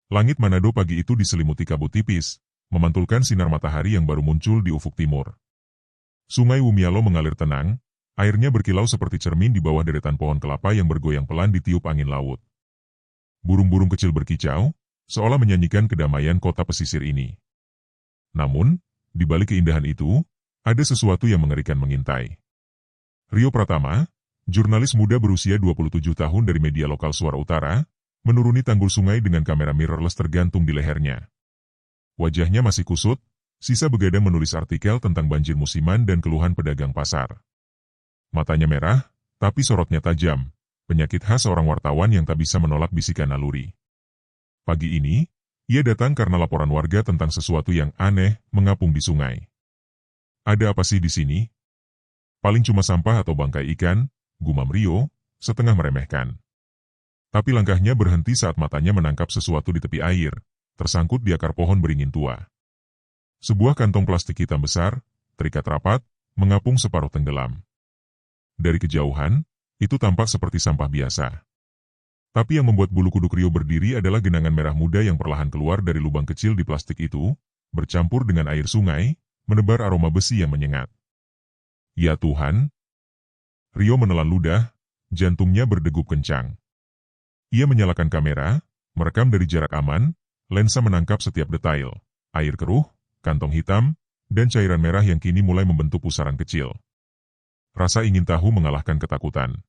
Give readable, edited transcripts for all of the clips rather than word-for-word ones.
Langit Manado pagi itu diselimuti kabut tipis, memantulkan sinar matahari yang baru muncul di ufuk timur. Sungai Wumialo mengalir tenang, airnya berkilau seperti cermin di bawah deretan pohon kelapa yang bergoyang pelan ditiup angin laut. Burung-burung kecil berkicau, seolah menyanyikan kedamaian kota pesisir ini. Namun, di balik keindahan itu, ada sesuatu yang mengerikan mengintai. Rio Pratama, jurnalis muda berusia 27 tahun dari media lokal Suara Utara, menuruni tanggul sungai dengan kamera mirrorless tergantung di lehernya. Wajahnya masih kusut, sisa begadang menulis artikel tentang banjir musiman dan keluhan pedagang pasar. Matanya merah, tapi sorotnya tajam, penyakit khas seorang wartawan yang tak bisa menolak bisikan naluri. Pagi ini, ia datang karena laporan warga tentang sesuatu yang aneh mengapung di sungai. Ada apa sih di sini? Paling cuma sampah atau bangkai ikan, gumam Rio, setengah meremehkan. Tapi langkahnya berhenti saat matanya menangkap sesuatu di tepi air, tersangkut di akar pohon beringin tua. Sebuah kantong plastik hitam besar, terikat rapat, mengapung separuh tenggelam. Dari kejauhan, itu tampak seperti sampah biasa. Tapi yang membuat bulu kuduk Rio berdiri adalah genangan merah muda yang perlahan keluar dari lubang kecil di plastik itu, bercampur dengan air sungai, menebar aroma besi yang menyengat. Ya Tuhan! Rio menelan ludah, jantungnya berdegup kencang. Ia menyalakan kamera, merekam dari jarak aman, lensa menangkap setiap detail, air keruh, kantong hitam, dan cairan merah yang kini mulai membentuk pusaran kecil. Rasa ingin tahu mengalahkan ketakutan.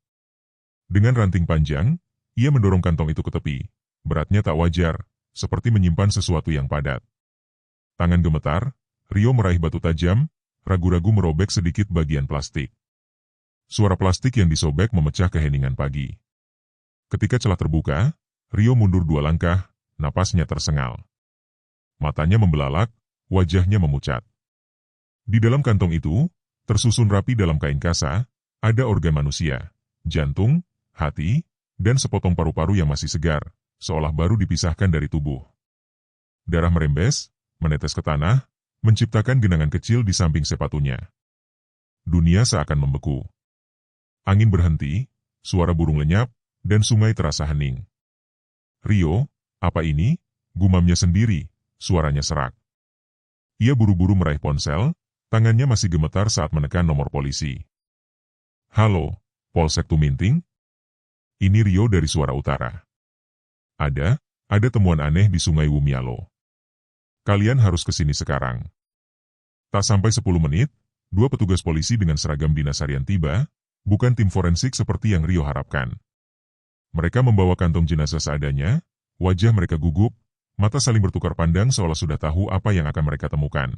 Dengan ranting panjang, ia mendorong kantong itu ke tepi, beratnya tak wajar, seperti menyimpan sesuatu yang padat. Tangan gemetar, Rio meraih batu tajam, ragu-ragu merobek sedikit bagian plastik. Suara plastik yang disobek memecah keheningan pagi. Ketika celah terbuka, Rio mundur 2 langkah, napasnya tersengal. Matanya membelalak, wajahnya memucat. Di dalam kantong itu, tersusun rapi dalam kain kasa, ada organ manusia, jantung, hati, dan sepotong paru-paru yang masih segar, seolah baru dipisahkan dari tubuh. Darah merembes, menetes ke tanah, menciptakan genangan kecil di samping sepatunya. Dunia seakan membeku. Angin berhenti, suara burung lenyap, dan sungai terasa hening. Rio, apa ini? Gumamnya sendiri, suaranya serak. Ia buru-buru meraih ponsel, tangannya masih gemetar saat menekan nomor polisi. Halo, Polsek Tuminting? Ini Rio dari Suara Utara. Ada temuan aneh di Sungai Wumialo. Kalian harus ke sini sekarang. Tak sampai 10 menit, 2 petugas polisi dengan seragam dinas harian tiba, bukan tim forensik seperti yang Rio harapkan. Mereka membawa kantong jenazah seadanya, wajah mereka gugup, mata saling bertukar pandang seolah sudah tahu apa yang akan mereka temukan.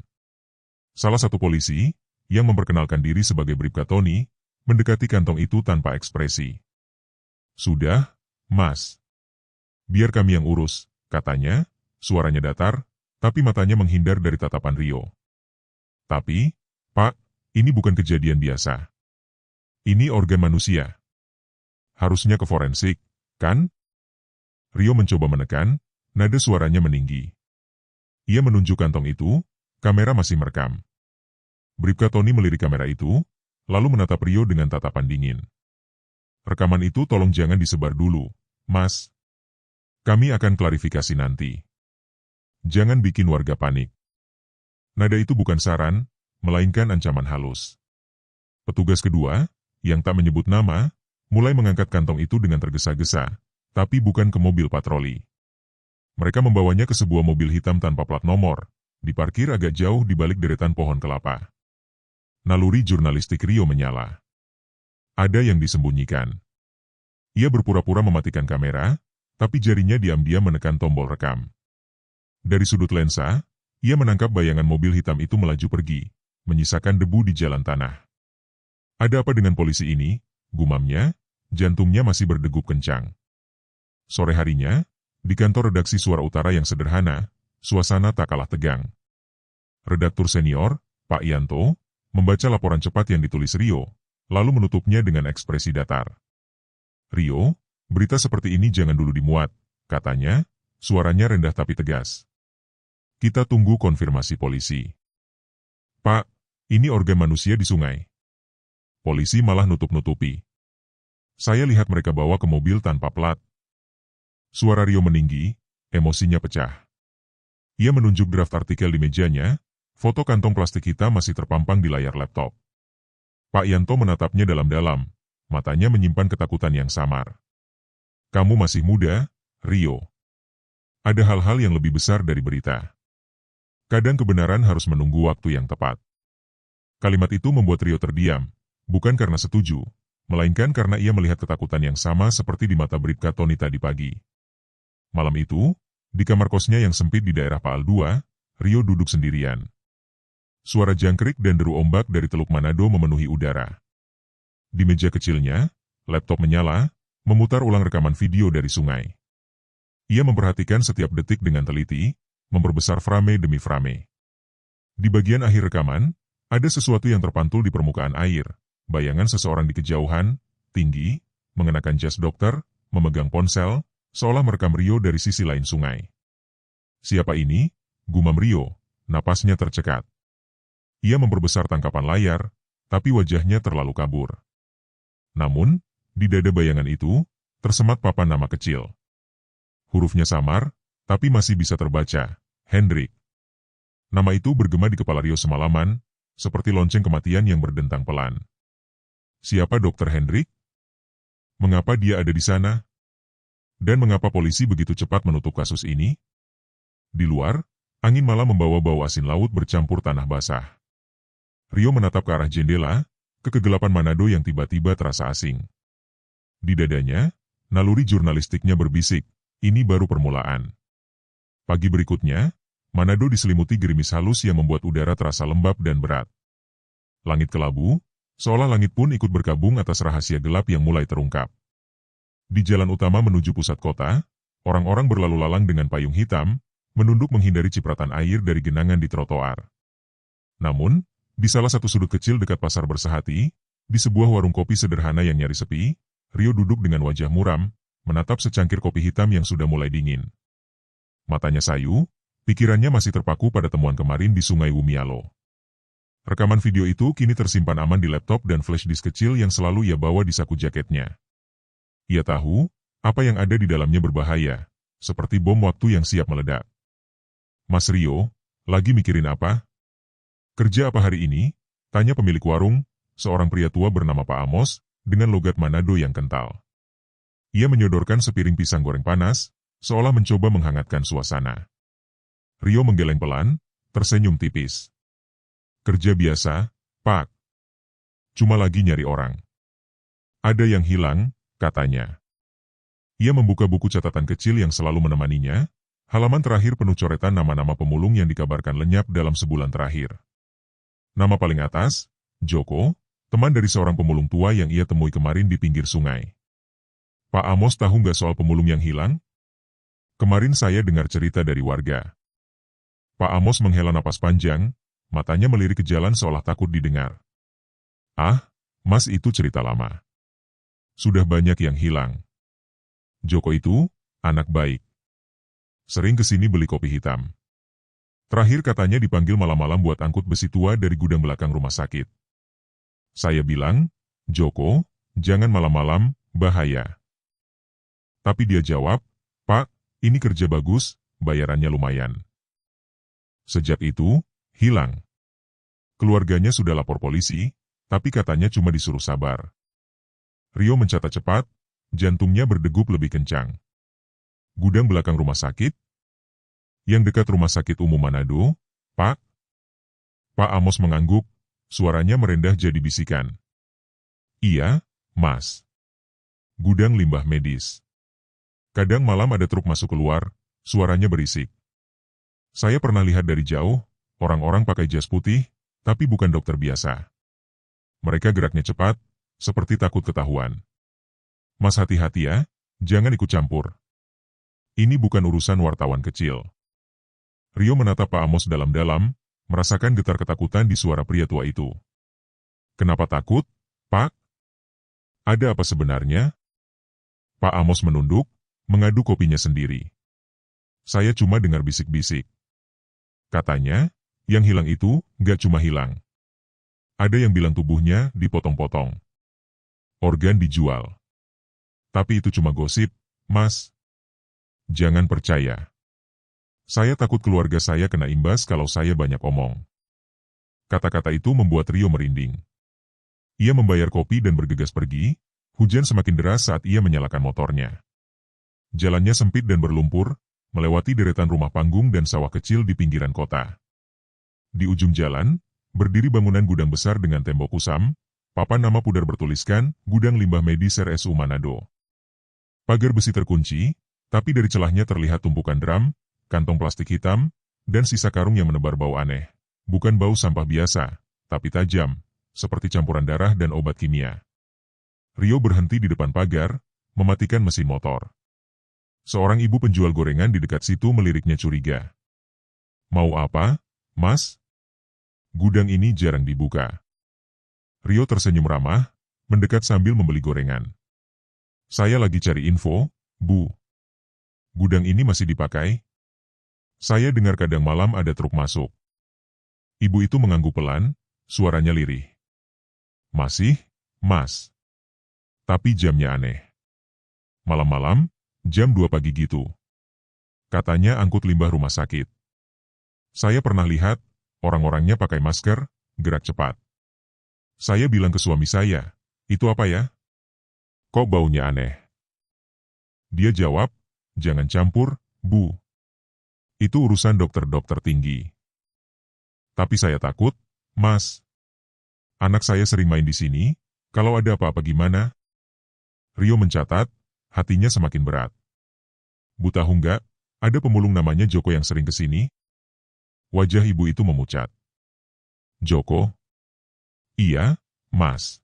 Salah satu polisi, yang memperkenalkan diri sebagai Bribka Tony, mendekati kantong itu tanpa ekspresi. Sudah, Mas. Biar kami yang urus, katanya, suaranya datar, tapi matanya menghindar dari tatapan Rio. Tapi, Pak, ini bukan kejadian biasa. Ini organ manusia. Harusnya ke forensik, kan? Rio mencoba menekan, nada suaranya meninggi. Ia menunjuk kantong itu, kamera masih merekam. Bribka Tony melirik kamera itu, lalu menatap Rio dengan tatapan dingin. Rekaman itu tolong jangan disebar dulu, Mas. Kami akan klarifikasi nanti. Jangan bikin warga panik. Nada itu bukan saran, melainkan ancaman halus. Petugas kedua, yang tak menyebut nama, mulai mengangkat kantong itu dengan tergesa-gesa, tapi bukan ke mobil patroli. Mereka membawanya ke sebuah mobil hitam tanpa plat nomor, diparkir agak jauh di balik deretan pohon kelapa. Naluri jurnalistik Rio menyala. Ada yang disembunyikan. Ia berpura-pura mematikan kamera, tapi jarinya diam-diam menekan tombol rekam. Dari sudut lensa, ia menangkap bayangan mobil hitam itu melaju pergi, menyisakan debu di jalan tanah. Ada apa dengan polisi ini? Gumamnya, jantungnya masih berdegup kencang. Sore harinya, di kantor redaksi Suara Utara yang sederhana, suasana tak kalah tegang. Redaktur senior, Pak Yanto, membaca laporan cepat yang ditulis Rio, lalu menutupnya dengan ekspresi datar. Rio, berita seperti ini jangan dulu dimuat, katanya, suaranya rendah tapi tegas. Kita tunggu konfirmasi polisi. Pak, ini organ manusia di sungai. Polisi malah nutup-nutupi. Saya lihat mereka bawa ke mobil tanpa plat. Suara Rio meninggi, Emosinya pecah. Ia menunjuk draft artikel di mejanya, foto kantong plastik hitam masih terpampang di layar laptop. Pak Yanto menatapnya dalam-dalam, matanya menyimpan ketakutan yang samar. Kamu masih muda, Rio. Ada hal-hal yang lebih besar dari berita. Kadang kebenaran harus menunggu waktu yang tepat. Kalimat itu membuat Rio terdiam, bukan karena setuju, melainkan karena ia melihat ketakutan yang sama seperti di mata Bribka Tony tadi pagi. Malam itu, di kamar kosnya yang sempit di daerah Paal 2, Rio duduk sendirian. Suara jangkrik dan deru ombak dari Teluk Manado memenuhi udara. Di meja kecilnya, laptop menyala, memutar ulang rekaman video dari sungai. Ia memperhatikan setiap detik dengan teliti, memperbesar frame demi frame. Di bagian akhir rekaman, ada sesuatu yang terpantul di permukaan air, bayangan seseorang di kejauhan, tinggi, mengenakan jas dokter, memegang ponsel, seolah merekam Rio dari sisi lain sungai. Siapa ini? Gumam Rio, napasnya tercekat. Ia memperbesar tangkapan layar, tapi wajahnya terlalu kabur. Namun, di dada bayangan itu, tersemat papan nama kecil. Hurufnya samar, tapi masih bisa terbaca, Hendrik. Nama itu bergema di kepala Rio semalaman, seperti lonceng kematian yang berdentang pelan. Siapa Dr. Hendrik? Mengapa dia ada di sana? Dan mengapa polisi begitu cepat menutup kasus ini? Di luar, angin malam membawa bau asin laut bercampur tanah basah. Rio menatap ke arah jendela, ke kegelapan Manado yang tiba-tiba terasa asing. Di dadanya, naluri jurnalistiknya berbisik, ini baru permulaan. Pagi berikutnya, Manado diselimuti gerimis halus yang membuat udara terasa lembab dan berat. Langit kelabu, seolah langit pun ikut berkabung atas rahasia gelap yang mulai terungkap. Di jalan utama menuju pusat kota, orang-orang berlalu lalang dengan payung hitam, menunduk menghindari cipratan air dari genangan di trotoar. Namun, di salah satu sudut kecil dekat pasar Bersehati, di sebuah warung kopi sederhana yang nyaris sepi, Rio duduk dengan wajah muram, menatap secangkir kopi hitam yang sudah mulai dingin. Matanya sayu, pikirannya masih terpaku pada temuan kemarin di Sungai Wumialo. Rekaman video itu kini tersimpan aman di laptop dan flash disk kecil yang selalu ia bawa di saku jaketnya. Ia tahu, apa yang ada di dalamnya berbahaya, seperti bom waktu yang siap meledak. Mas Rio, lagi mikirin apa? Kerja apa hari ini? Tanya pemilik warung, seorang pria tua bernama Pak Amos, dengan logat Manado yang kental. Ia menyodorkan sepiring pisang goreng panas, seolah mencoba menghangatkan suasana. Rio menggeleng pelan, tersenyum tipis. Kerja biasa, Pak. Cuma lagi nyari orang. Ada yang hilang, katanya. Ia membuka buku catatan kecil yang selalu menemaninya, halaman terakhir penuh coretan nama-nama pemulung yang dikabarkan lenyap dalam sebulan terakhir. Nama paling atas, Joko, teman dari seorang pemulung tua yang ia temui kemarin di pinggir sungai. Pak Amos tahu nggak soal pemulung yang hilang? Kemarin saya dengar cerita dari warga. Pak Amos menghela napas panjang, matanya melirik ke jalan seolah takut didengar. Ah, Mas itu cerita lama. Sudah banyak yang hilang. Joko itu, anak baik. Sering kesini beli kopi hitam. Terakhir katanya dipanggil malam-malam buat angkut besi tua dari gudang belakang rumah sakit. Saya bilang, Joko, jangan malam-malam, bahaya. Tapi dia jawab, Pak, ini kerja bagus, bayarannya lumayan. Sejak itu, hilang. Keluarganya sudah lapor polisi, tapi katanya cuma disuruh sabar. Rio mencatat cepat, jantungnya berdegup lebih kencang. Gudang belakang rumah sakit? Yang dekat rumah sakit umum Manado, Pak? Pak Amos mengangguk, suaranya merendah jadi bisikan. Iya, Mas. Gudang limbah medis. Kadang malam ada truk masuk keluar, suaranya berisik. Saya pernah lihat dari jauh, orang-orang pakai jas putih, tapi bukan dokter biasa. Mereka geraknya cepat, seperti takut ketahuan. Mas hati-hati ya, jangan ikut campur. Ini bukan urusan wartawan kecil. Rio menatap Pak Amos dalam-dalam, merasakan getar ketakutan di suara pria tua itu. Kenapa takut, Pak? Ada apa sebenarnya? Pak Amos menunduk, mengadu kopinya sendiri. Saya cuma dengar bisik-bisik. Katanya, yang hilang itu nggak cuma hilang. Ada yang bilang tubuhnya dipotong-potong. Organ dijual. Tapi itu cuma gosip, Mas. Jangan percaya. Saya takut keluarga saya kena imbas kalau saya banyak omong. Kata-kata itu membuat Rio merinding. Ia membayar kopi dan bergegas pergi. Hujan semakin deras saat ia menyalakan motornya. Jalannya sempit dan berlumpur, melewati deretan rumah panggung dan sawah kecil di pinggiran kota. Di ujung jalan, berdiri bangunan gudang besar dengan tembok kusam, papan nama pudar bertuliskan, Gudang Limbah Medis RSU Manado. Pagar besi terkunci, tapi dari celahnya terlihat tumpukan drum, kantong plastik hitam, dan sisa karung yang menebar bau aneh. Bukan bau sampah biasa, tapi tajam, seperti campuran darah dan obat kimia. Rio berhenti di depan pagar, mematikan mesin motor. Seorang ibu penjual gorengan di dekat situ meliriknya curiga. Mau apa, Mas? Gudang ini jarang dibuka. Rio tersenyum ramah, mendekat sambil membeli gorengan. Saya lagi cari info, Bu. Gudang ini masih dipakai? Saya dengar kadang malam ada truk masuk. Ibu itu mengangguk pelan, suaranya lirih. Masih, Mas. Tapi jamnya aneh. Malam-malam, jam 2 pagi gitu. Katanya angkut limbah rumah sakit. Saya pernah lihat, orang-orangnya pakai masker, gerak cepat. Saya bilang ke suami saya, itu apa ya? Kok baunya aneh? Dia jawab, jangan campur, Bu. Itu urusan dokter-dokter tinggi. Tapi saya takut, Mas. Anak saya sering main di sini, kalau ada apa-apa gimana? Rio mencatat, hatinya semakin berat. Bu tahu nggak, ada pemulung namanya Joko yang sering kesini? Wajah ibu itu memucat. Joko? Iya, Mas.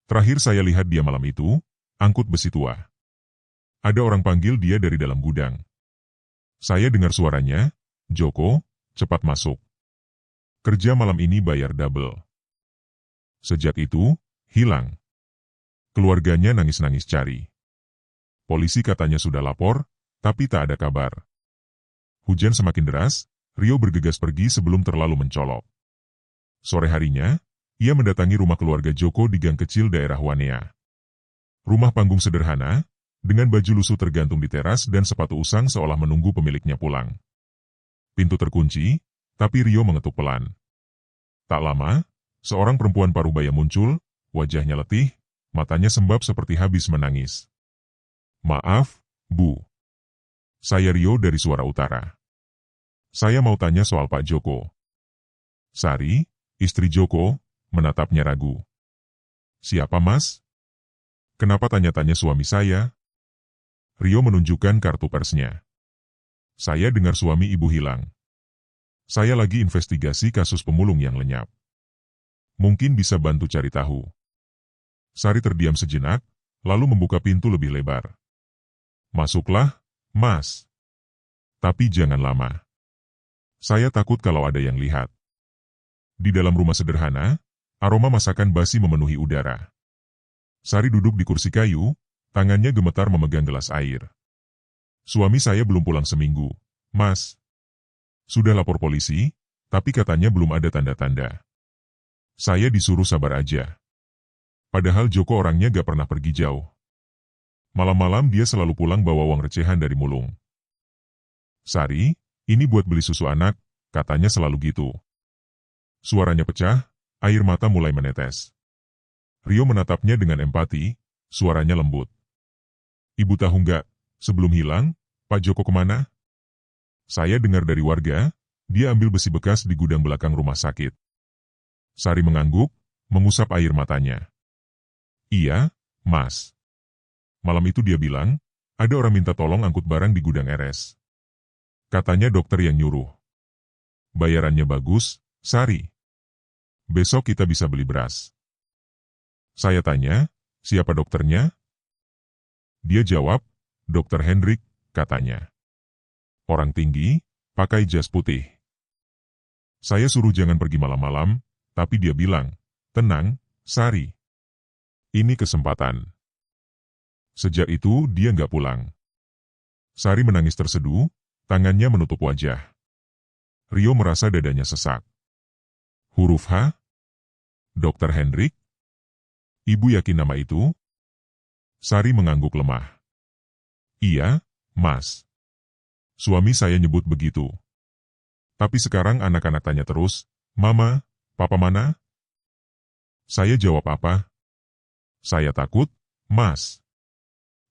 Terakhir saya lihat dia malam itu, angkut besi tua. Ada orang panggil dia dari dalam gudang. Saya dengar suaranya, Joko, cepat masuk. Kerja malam ini bayar double. Sejak itu, hilang. Keluarganya nangis-nangis cari. Polisi katanya sudah lapor, tapi tak ada kabar. Hujan semakin deras, Rio bergegas pergi sebelum terlalu mencolok. Sore harinya, ia mendatangi rumah keluarga Joko di gang kecil daerah Wanea. Rumah panggung sederhana, dengan baju lusuh tergantung di teras dan sepatu usang seolah menunggu pemiliknya pulang. Pintu terkunci, tapi Rio mengetuk pelan. Tak lama, seorang perempuan parubaya muncul, wajahnya letih, matanya sembab seperti habis menangis. Maaf, Bu. Saya Rio dari Suara Utara. Saya mau tanya soal Pak Joko. Sari, istri Joko, menatapnya ragu. Siapa Mas? Kenapa tanya-tanya suami saya? Rio menunjukkan kartu persnya. Saya dengar suami ibu hilang. Saya lagi investigasi kasus pemulung yang lenyap. Mungkin bisa bantu cari tahu. Sari terdiam sejenak, lalu membuka pintu lebih lebar. Masuklah, Mas. Tapi jangan lama. Saya takut kalau ada yang lihat. Di dalam rumah sederhana, aroma masakan basi memenuhi udara. Sari duduk di kursi kayu, tangannya gemetar memegang gelas air. Suami saya belum pulang seminggu, Mas. Sudah lapor polisi, tapi katanya belum ada tanda-tanda. Saya disuruh sabar aja. Padahal Joko orangnya gak pernah pergi jauh. Malam-malam dia selalu pulang bawa uang recehan dari mulung. Sari, ini buat beli susu anak, katanya selalu gitu. Suaranya pecah, air mata mulai menetes. Rio menatapnya dengan empati, suaranya lembut. Ibu tahu nggak, sebelum hilang, Pak Joko kemana? Saya dengar dari warga, dia ambil besi bekas di gudang belakang rumah sakit. Sari mengangguk, mengusap air matanya. Iya, Mas. Malam itu dia bilang, ada orang minta tolong angkut barang di gudang RS. Katanya dokter yang nyuruh. Bayarannya bagus, Sari. Besok kita bisa beli beras. Saya tanya, siapa dokternya? Dia jawab, Dokter Hendrik, katanya. Orang tinggi, pakai jas putih. Saya suruh jangan pergi malam-malam, tapi dia bilang, tenang, Sari. Ini kesempatan. Sejak itu dia nggak pulang. Sari menangis terseduh, tangannya menutup wajah. Rio merasa dadanya sesak. Huruf H? Dokter Hendrik? Ibu yakin nama itu? Sari mengangguk lemah. Iya, Mas. Suami saya nyebut begitu. Tapi sekarang anak-anak tanya terus, Mama, Papa mana? Saya jawab apa? Saya takut, Mas.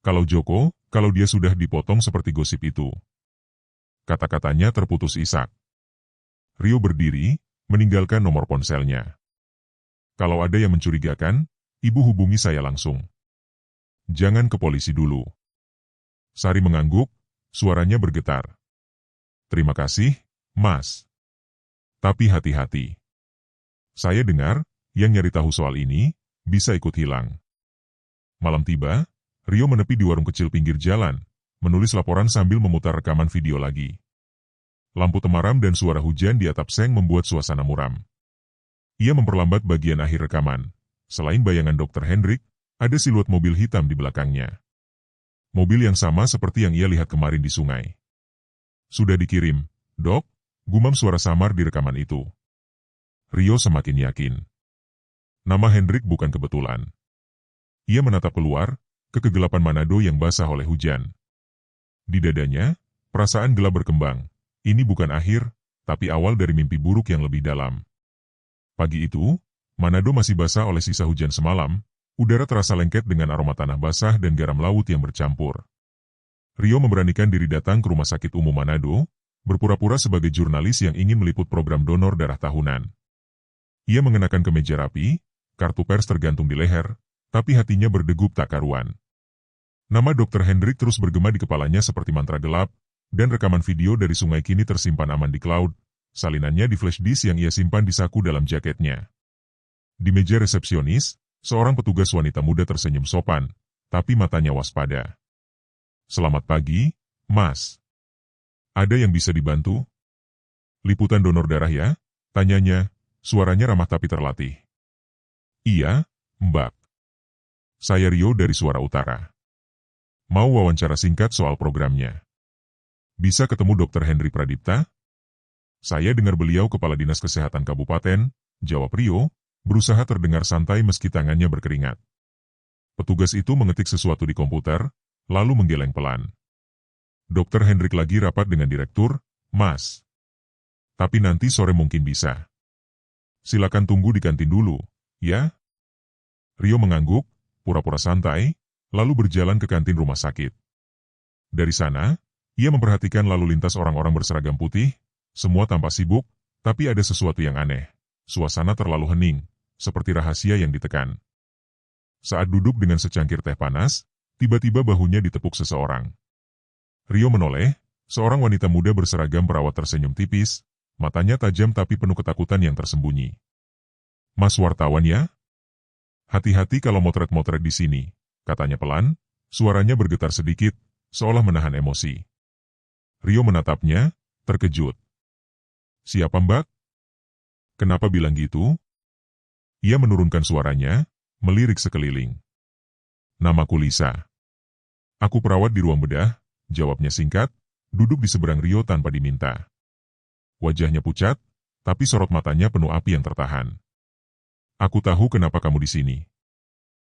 Kalau Joko, kalau dia sudah dipotong seperti gosip itu. Kata-katanya terputus isak. Rio berdiri, meninggalkan nomor ponselnya. Kalau ada yang mencurigakan, ibu hubungi saya langsung. Jangan ke polisi dulu. Sari mengangguk, suaranya bergetar. Terima kasih, Mas. Tapi hati-hati. Saya dengar, yang nyari tahu soal ini, bisa ikut hilang. Malam tiba, Rio menepi di warung kecil pinggir jalan, menulis laporan sambil memutar rekaman video lagi. Lampu temaram dan suara hujan di atap seng membuat suasana muram. Ia memperlambat bagian akhir rekaman. Selain bayangan Dr. Hendrik, ada siluet mobil hitam di belakangnya. Mobil yang sama seperti yang ia lihat kemarin di sungai. Sudah dikirim, Dok, gumam suara samar di rekaman itu. Rio semakin yakin. Nama Hendrik bukan kebetulan. Ia menatap keluar, ke kegelapan Manado yang basah oleh hujan. Di dadanya, perasaan gelap berkembang. Ini bukan akhir, tapi awal dari mimpi buruk yang lebih dalam. Pagi itu, Manado masih basah oleh sisa hujan semalam, udara terasa lengket dengan aroma tanah basah dan garam laut yang bercampur. Rio memberanikan diri datang ke Rumah Sakit Umum Manado, berpura-pura sebagai jurnalis yang ingin meliput program donor darah tahunan. Ia mengenakan kemeja rapi, kartu pers tergantung di leher, tapi hatinya berdegup tak karuan. Nama Dr. Hendrik terus bergema di kepalanya seperti mantra gelap, dan rekaman video dari sungai kini tersimpan aman di cloud, salinannya di flash disk yang ia simpan di saku dalam jaketnya. Di meja resepsionis, seorang petugas wanita muda tersenyum sopan, tapi matanya waspada. Selamat pagi, Mas. Ada yang bisa dibantu? Liputan donor darah ya? Tanyanya, suaranya ramah tapi terlatih. Iya, Mbak. Saya Rio dari Suara Utara. Mau wawancara singkat soal programnya. Bisa ketemu Dr. Henry Pradipta? Saya dengar beliau Kepala Dinas Kesehatan Kabupaten, jawab Rio, berusaha terdengar santai meski tangannya berkeringat. Petugas itu mengetik sesuatu di komputer, lalu menggeleng pelan. Dr. Hendrik lagi rapat dengan direktur, Mas. Tapi nanti sore mungkin bisa. Silakan tunggu di kantin dulu, ya? Rio mengangguk, pura-pura santai, lalu berjalan ke kantin rumah sakit. Dari sana, ia memperhatikan lalu lintas orang-orang berseragam putih, semua tampak sibuk, tapi ada sesuatu yang aneh. Suasana terlalu hening, seperti rahasia yang ditekan. Saat duduk dengan secangkir teh panas, tiba-tiba bahunya ditepuk seseorang. Rio menoleh, seorang wanita muda berseragam perawat tersenyum tipis, matanya tajam tapi penuh ketakutan yang tersembunyi. Mas wartawan ya? Hati-hati kalau motret-motret di sini, katanya pelan, suaranya bergetar sedikit, seolah menahan emosi. Rio menatapnya, terkejut. Siapa Mbak? Kenapa bilang gitu? Ia menurunkan suaranya, melirik sekeliling. Namaku Lisa. Aku perawat di ruang bedah, jawabnya singkat, duduk di seberang Rio tanpa diminta. Wajahnya pucat, tapi sorot matanya penuh api yang tertahan. Aku tahu kenapa kamu di sini.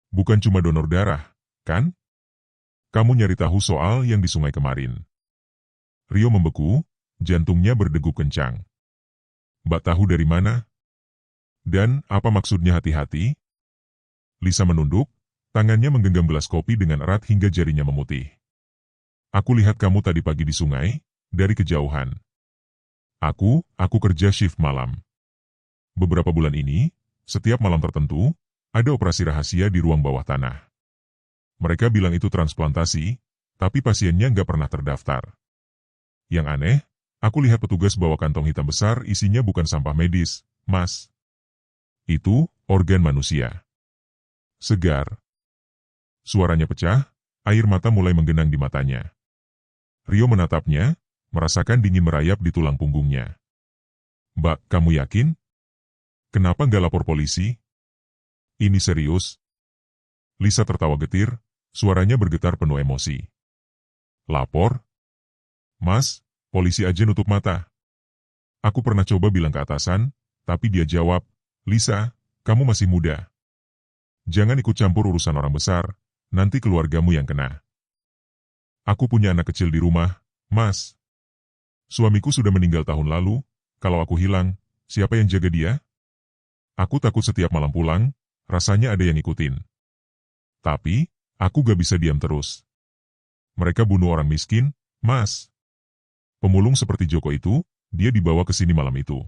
Bukan cuma donor darah, kan? Kamu nyari tahu soal yang di sungai kemarin. Rio membeku, jantungnya berdegup kencang. Mbak tahu dari mana? Dan apa maksudnya hati-hati? Lisa menunduk, tangannya menggenggam gelas kopi dengan erat hingga jarinya memutih. Aku lihat kamu tadi pagi di sungai, dari kejauhan. Aku kerja shift malam. Beberapa bulan ini, setiap malam tertentu, ada operasi rahasia di ruang bawah tanah. Mereka bilang itu transplantasi, tapi pasiennya nggak pernah terdaftar. Yang aneh, aku lihat petugas bawa kantong hitam besar isinya bukan sampah medis, Mas. Itu organ manusia. Segar. Suaranya pecah, air mata mulai menggenang di matanya. Rio menatapnya, merasakan dingin merayap di tulang punggungnya. Mbak, kamu yakin? Kenapa nggak lapor polisi? Ini serius. Lisa tertawa getir, suaranya bergetar penuh emosi. Lapor? Mas, polisi aja nutup mata. Aku pernah coba bilang ke atasan, tapi dia jawab, Lisa, kamu masih muda. Jangan ikut campur urusan orang besar, nanti keluargamu yang kena. Aku punya anak kecil di rumah, Mas. Suamiku sudah meninggal tahun lalu, kalau aku hilang, siapa yang jaga dia? Aku takut setiap malam pulang, rasanya ada yang ngikutin. Tapi, aku gak bisa diam terus. Mereka bunuh orang miskin, Mas. Pemulung seperti Joko itu, dia dibawa ke sini malam itu.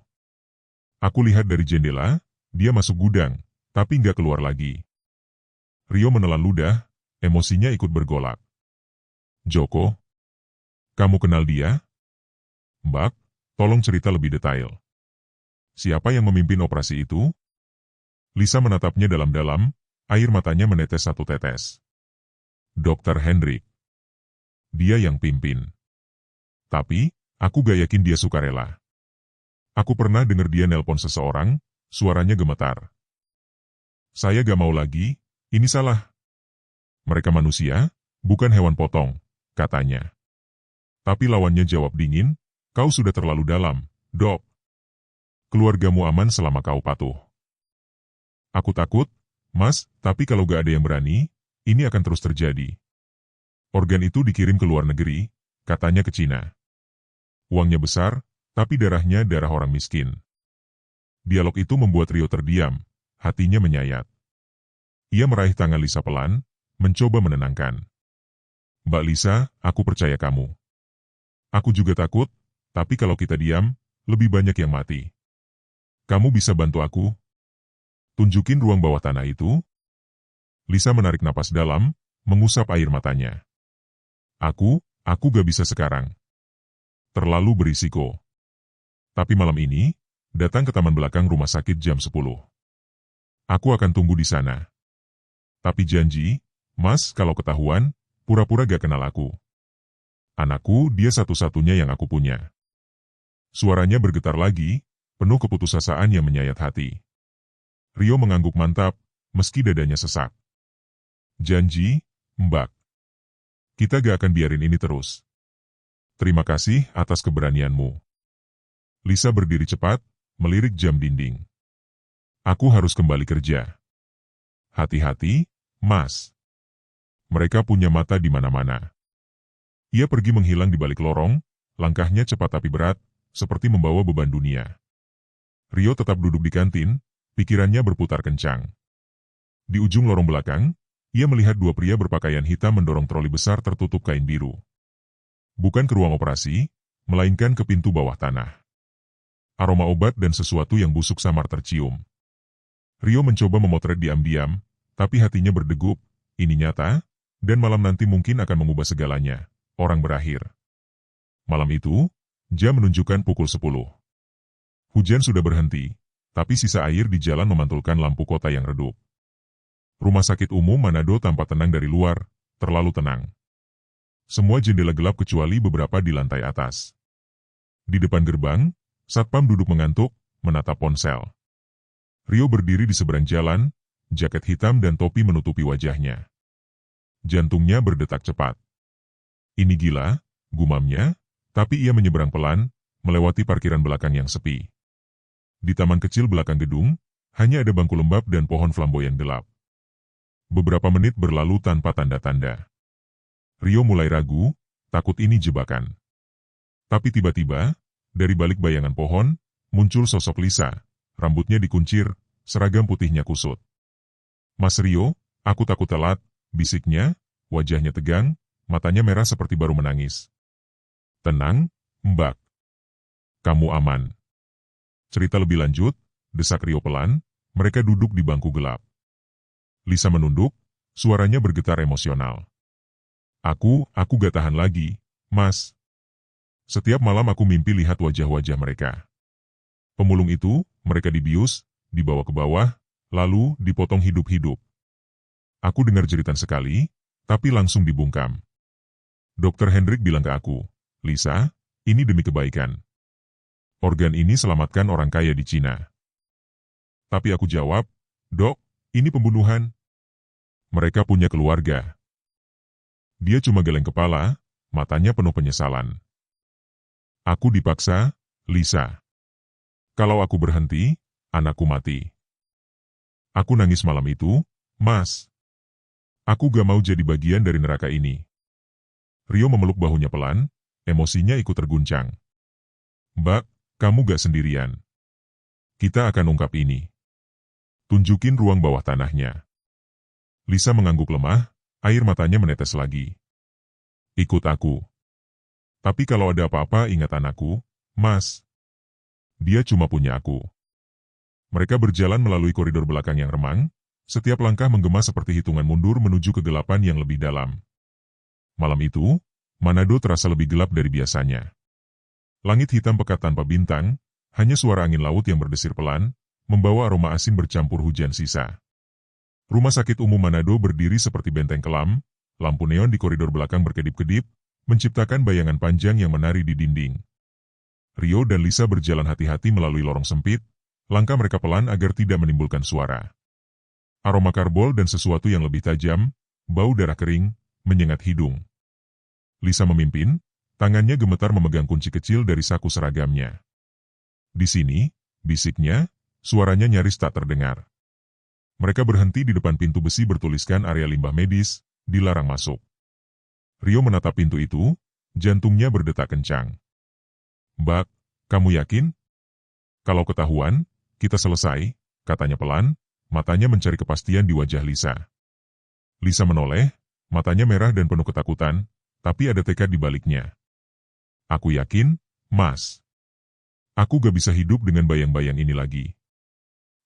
Aku lihat dari jendela, dia masuk gudang, tapi nggak keluar lagi. Rio menelan ludah, emosinya ikut bergolak. Joko, kamu kenal dia? Mbak, tolong cerita lebih detail. Siapa yang memimpin operasi itu? Lisa menatapnya dalam-dalam, air matanya menetes satu tetes. Dr. Hendrik. Dia yang pimpin. Tapi, aku gak yakin dia sukarela. Aku pernah dengar dia nelpon seseorang, suaranya gemetar. Saya gak mau lagi, ini salah. Mereka manusia, bukan hewan potong, katanya. Tapi lawannya jawab dingin, kau sudah terlalu dalam, Dok. Keluargamu aman selama kau patuh. Aku takut, Mas, tapi kalau gak ada yang berani, ini akan terus terjadi. Organ itu dikirim ke luar negeri, katanya ke Cina. Uangnya besar, tapi darahnya darah orang miskin. Dialog itu membuat Rio terdiam, hatinya menyayat. Ia meraih tangan Lisa pelan, mencoba menenangkan. Mbak Lisa, aku percaya kamu. Aku juga takut, tapi kalau kita diam, lebih banyak yang mati. Kamu bisa bantu aku? Tunjukin ruang bawah tanah itu? Lisa menarik napas dalam, mengusap air matanya. Aku gak bisa sekarang. Terlalu berisiko. Tapi malam ini, datang ke taman belakang rumah sakit jam 10. Aku akan tunggu di sana. Tapi janji, Mas, kalau ketahuan, pura-pura gak kenal aku. Anakku, dia satu-satunya yang aku punya. Suaranya bergetar lagi, penuh keputusasaan yang menyayat hati. Rio mengangguk mantap, meski dadanya sesak. Janji, Mbak. Kita gak akan biarin ini terus. Terima kasih atas keberanianmu. Lisa berdiri cepat, melirik jam dinding. Aku harus kembali kerja. Hati-hati, Mas. Mereka punya mata di mana-mana. Ia pergi menghilang di balik lorong, langkahnya cepat tapi berat, seperti membawa beban dunia. Rio tetap duduk di kantin, pikirannya berputar kencang. Di ujung lorong belakang, ia melihat dua pria berpakaian hitam mendorong troli besar tertutup kain biru. Bukan ke ruang operasi, melainkan ke pintu bawah tanah. Aroma obat dan sesuatu yang busuk samar tercium. Rio mencoba memotret diam-diam, tapi hatinya berdegup, ini nyata, dan malam nanti mungkin akan mengubah segalanya. Orang berakhir. Malam itu, jam menunjukkan pukul 10. Hujan sudah berhenti, tapi sisa air di jalan memantulkan lampu kota yang redup. Rumah sakit umum Manado tampak tenang dari luar, terlalu tenang. Semua jendela gelap kecuali beberapa di lantai atas. Di depan gerbang, satpam duduk mengantuk, menatap ponsel. Rio berdiri di seberang jalan, jaket hitam dan topi menutupi wajahnya. Jantungnya berdetak cepat. Ini gila, gumamnya, tapi ia menyeberang pelan, melewati parkiran belakang yang sepi. Di taman kecil belakang gedung, hanya ada bangku lembab dan pohon flamboyan gelap. Beberapa menit berlalu tanpa tanda-tanda. Rio mulai ragu, takut ini jebakan. Tapi tiba-tiba, dari balik bayangan pohon, muncul sosok Lisa, rambutnya dikuncir, seragam putihnya kusut. Mas Rio, aku takut telat, bisiknya, wajahnya tegang, matanya merah seperti baru menangis. Tenang, Mbak. Kamu aman. Cerita lebih lanjut, desak Rio pelan, mereka duduk di bangku gelap. Lisa menunduk, suaranya bergetar emosional. Aku gak tahan lagi, Mas. Setiap malam aku mimpi lihat wajah-wajah mereka. Pemulung itu, mereka dibius, dibawa ke bawah, lalu dipotong hidup-hidup. Aku dengar jeritan sekali, tapi langsung dibungkam. Dr. Hendrik bilang ke aku, Lisa, ini demi kebaikan. Organ ini selamatkan orang kaya di Cina. Tapi aku jawab, Dok, ini pembunuhan. Mereka punya keluarga. Dia cuma geleng kepala, matanya penuh penyesalan. Aku dipaksa, Lisa. Kalau aku berhenti, anakku mati. Aku nangis malam itu, Mas. Aku gak mau jadi bagian dari neraka ini. Rio memeluk bahunya pelan, emosinya ikut terguncang. Mbak, kamu gak sendirian. Kita akan ungkap ini. Tunjukin ruang bawah tanahnya. Lisa mengangguk lemah, air matanya menetes lagi. Ikut aku. Tapi kalau ada apa-apa ingat anakku, Mas. Dia cuma punya aku. Mereka berjalan melalui koridor belakang yang remang, setiap langkah menggema seperti hitungan mundur menuju kegelapan yang lebih dalam. Malam itu, Manado terasa lebih gelap dari biasanya. Langit hitam pekat tanpa bintang, hanya suara angin laut yang berdesir pelan, membawa aroma asin bercampur hujan sisa. Rumah sakit umum Manado berdiri seperti benteng kelam, lampu neon di koridor belakang berkedip-kedip, menciptakan bayangan panjang yang menari di dinding. Rio dan Lisa berjalan hati-hati melalui lorong sempit, langkah mereka pelan agar tidak menimbulkan suara. Aroma karbol dan sesuatu yang lebih tajam, bau darah kering, menyengat hidung. Lisa memimpin, tangannya gemetar memegang kunci kecil dari saku seragamnya. Di sini, bisiknya, suaranya nyaris tak terdengar. Mereka berhenti di depan pintu besi bertuliskan area limbah medis, dilarang masuk. Rio menatap pintu itu, jantungnya berdetak kencang. Mbak, kamu yakin? Kalau ketahuan, kita selesai, katanya pelan, matanya mencari kepastian di wajah Lisa. Lisa menoleh, matanya merah dan penuh ketakutan, tapi ada tekad di baliknya. Aku yakin, Mas. Aku gak bisa hidup dengan bayang-bayang ini lagi.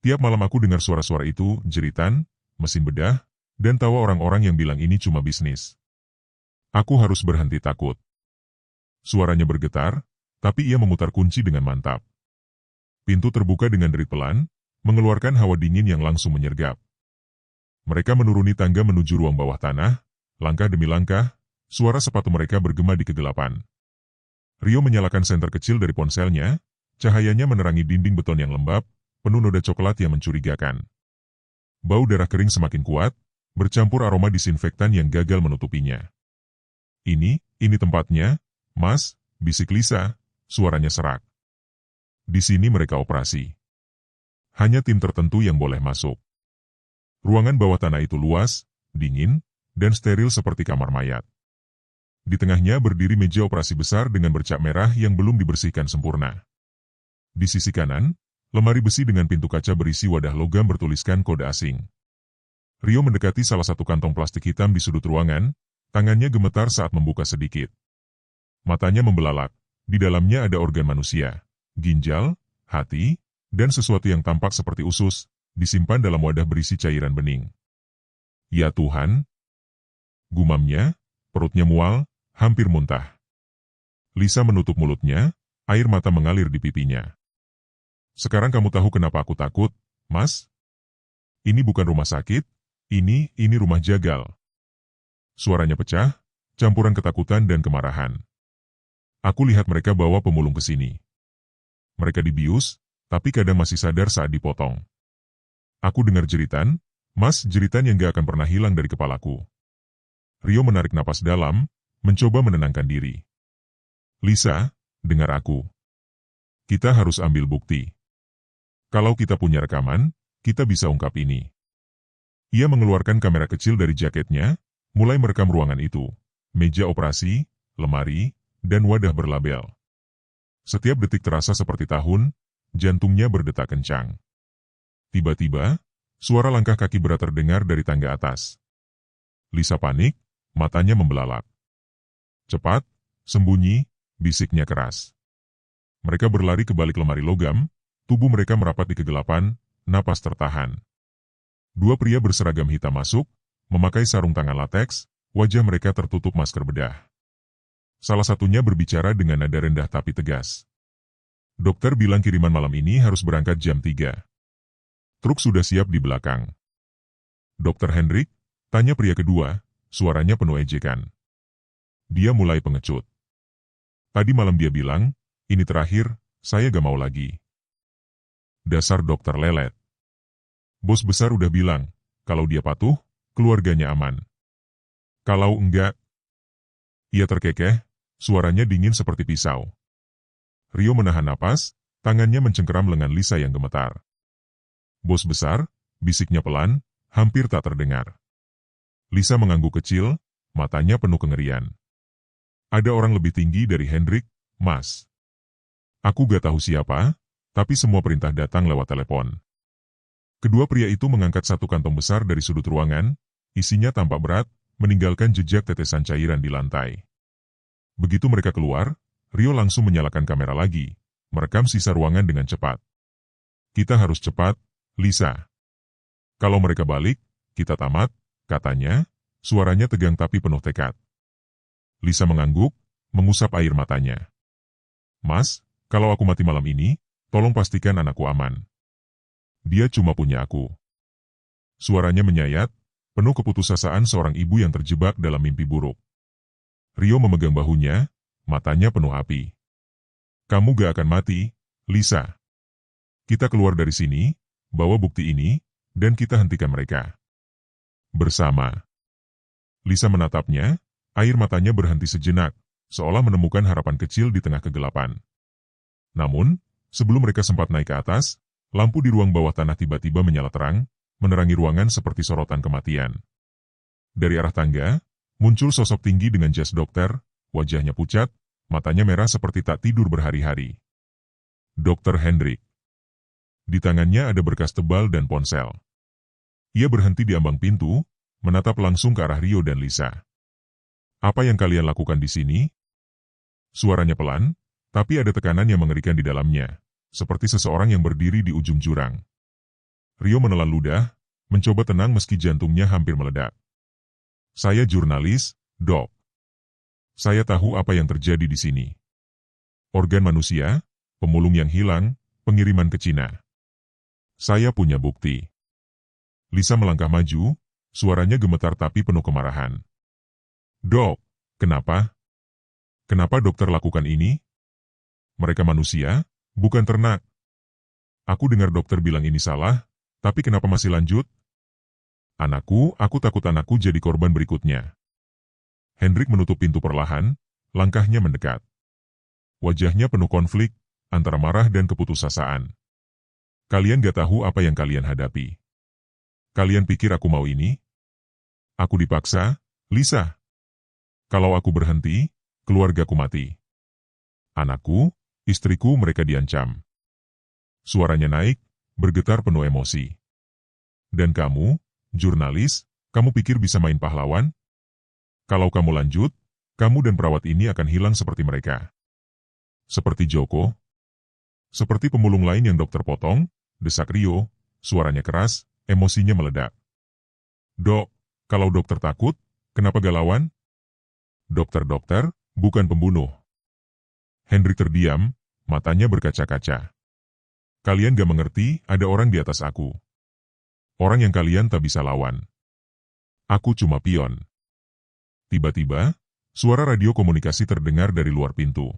Tiap malam aku dengar suara-suara itu, jeritan, mesin bedah, dan tawa orang-orang yang bilang ini cuma bisnis. Aku harus berhenti takut. Suaranya bergetar, tapi ia memutar kunci dengan mantap. Pintu terbuka dengan derit pelan, mengeluarkan hawa dingin yang langsung menyergap. Mereka menuruni tangga menuju ruang bawah tanah, langkah demi langkah, suara sepatu mereka bergema di kegelapan. Rio menyalakan senter kecil dari ponselnya, cahayanya menerangi dinding beton yang lembab, penuh noda coklat yang mencurigakan. Bau darah kering semakin kuat, bercampur aroma disinfektan yang gagal menutupinya. Ini tempatnya, Mas, bisik Lisa, suaranya serak. Di sini mereka operasi. Hanya tim tertentu yang boleh masuk. Ruangan bawah tanah itu luas, dingin, dan steril seperti kamar mayat. Di tengahnya berdiri meja operasi besar dengan bercak merah yang belum dibersihkan sempurna. Di sisi kanan, lemari besi dengan pintu kaca berisi wadah logam bertuliskan kode asing. Rio mendekati salah satu kantong plastik hitam di sudut ruangan, tangannya gemetar saat membuka sedikit. Matanya membelalak, di dalamnya ada organ manusia, ginjal, hati, dan sesuatu yang tampak seperti usus, disimpan dalam wadah berisi cairan bening. Ya Tuhan! Gumamnya, perutnya mual, hampir muntah. Lisa menutup mulutnya, air mata mengalir di pipinya. Sekarang kamu tahu kenapa aku takut, Mas? Ini bukan rumah sakit, ini rumah jagal. Suaranya pecah, campuran ketakutan dan kemarahan. Aku lihat mereka bawa pemulung ke sini. Mereka dibius, tapi kadang masih sadar saat dipotong. Aku dengar jeritan, Mas, jeritan yang gak akan pernah hilang dari kepalaku. Rio menarik napas dalam, mencoba menenangkan diri. Lisa, dengar aku. Kita harus ambil bukti. Kalau kita punya rekaman, kita bisa ungkap ini. Ia mengeluarkan kamera kecil dari jaketnya, mulai merekam ruangan itu. Meja operasi, lemari, dan wadah berlabel. Setiap detik terasa seperti tahun, jantungnya berdetak kencang. Tiba-tiba, suara langkah kaki berat terdengar dari tangga atas. Lisa panik, matanya membelalak. Cepat, sembunyi, bisiknya keras. Mereka berlari ke balik lemari logam, tubuh mereka merapat di kegelapan, napas tertahan. Dua pria berseragam hitam masuk, memakai sarung tangan lateks, wajah mereka tertutup masker bedah. Salah satunya berbicara dengan nada rendah tapi tegas. Dokter bilang kiriman malam ini harus berangkat jam 3. Truk sudah siap di belakang. Dokter Hendrik, tanya pria kedua, suaranya penuh ejekan. Dia mulai pengecut. Tadi malam dia bilang, ini terakhir, saya gak mau lagi. Dasar dokter lelet. Bos besar udah bilang, kalau dia patuh, keluarganya aman. Kalau enggak, ia terkekeh, suaranya dingin seperti pisau. Rio menahan napas, tangannya mencengkeram lengan Lisa yang gemetar. Bos besar, bisiknya pelan, hampir tak terdengar. Lisa mengangguk kecil, matanya penuh kengerian. Ada orang lebih tinggi dari Hendrik, Mas. Aku gak tahu siapa, tapi semua perintah datang lewat telepon. Kedua pria itu mengangkat satu kantong besar dari sudut ruangan, isinya tampak berat, meninggalkan jejak tetesan cairan di lantai. Begitu mereka keluar, Rio langsung menyalakan kamera lagi, merekam sisa ruangan dengan cepat. Kita harus cepat, Lisa. Kalau mereka balik, kita tamat, katanya, suaranya tegang tapi penuh tekad. Lisa mengangguk, mengusap air matanya. Mas, kalau aku mati malam ini, tolong pastikan anakku aman. Dia cuma punya aku. Suaranya menyayat, penuh keputusasaan seorang ibu yang terjebak dalam mimpi buruk. Rio memegang bahunya, matanya penuh api. Kamu gak akan mati, Lisa. Kita keluar dari sini, bawa bukti ini, dan kita hentikan mereka. Bersama. Lisa menatapnya, air matanya berhenti sejenak, seolah menemukan harapan kecil di tengah kegelapan. Namun, sebelum mereka sempat naik ke atas, lampu di ruang bawah tanah tiba-tiba menyala terang, menerangi ruangan seperti sorotan kematian. Dari arah tangga, muncul sosok tinggi dengan jas dokter, wajahnya pucat, matanya merah seperti tak tidur berhari-hari. Dr. Hendrik. Di tangannya ada berkas tebal dan ponsel. Ia berhenti di ambang pintu, menatap langsung ke arah Rio dan Lisa. Apa yang kalian lakukan di sini? Suaranya pelan, tapi ada tekanan yang mengerikan di dalamnya, seperti seseorang yang berdiri di ujung jurang. Rio menelan ludah, mencoba tenang meski jantungnya hampir meledak. Saya jurnalis, Dok. Saya tahu apa yang terjadi di sini. Organ manusia, pemulung yang hilang, pengiriman ke Cina. Saya punya bukti. Lisa melangkah maju, suaranya gemetar tapi penuh kemarahan. Dok, kenapa? Kenapa dokter lakukan ini? Mereka manusia, bukan ternak. Aku dengar dokter bilang ini salah, tapi kenapa masih lanjut? Aku takut anakku jadi korban berikutnya. Hendrik menutup pintu perlahan, langkahnya mendekat. Wajahnya penuh konflik, antara marah dan keputusasaan. Kalian gak tahu apa yang kalian hadapi. Kalian pikir aku mau ini? Aku dipaksa, Lisa. Kalau aku berhenti, keluargaku mati. Anakku, istriku mereka diancam. Suaranya naik, bergetar penuh emosi. Dan kamu, jurnalis, kamu pikir bisa main pahlawan? Kalau kamu lanjut, kamu dan perawat ini akan hilang seperti mereka. Seperti Joko. Seperti pemulung lain yang dokter potong, desak Rio, suaranya keras, emosinya meledak. Dok, kalau dokter takut, kenapa gak lawan? Dokter-dokter, bukan pembunuh. Hendrik terdiam, matanya berkaca-kaca. Kalian gak mengerti, ada orang di atas aku. Orang yang kalian tak bisa lawan. Aku cuma pion. Tiba-tiba, suara radio komunikasi terdengar dari luar pintu.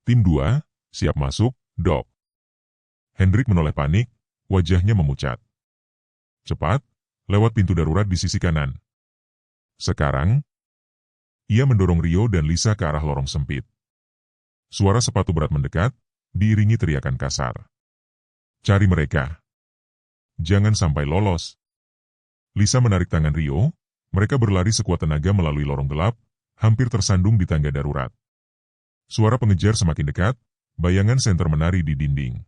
Tim 2, siap masuk, Dok. Hendrik menoleh panik, wajahnya memucat. Cepat, lewat pintu darurat di sisi kanan. Sekarang, ia mendorong Rio dan Lisa ke arah lorong sempit. Suara sepatu berat mendekat, diiringi teriakan kasar. Cari mereka. Jangan sampai lolos. Lisa menarik tangan Rio, mereka berlari sekuat tenaga melalui lorong gelap, hampir tersandung di tangga darurat. Suara pengejar semakin dekat, bayangan senter menari di dinding.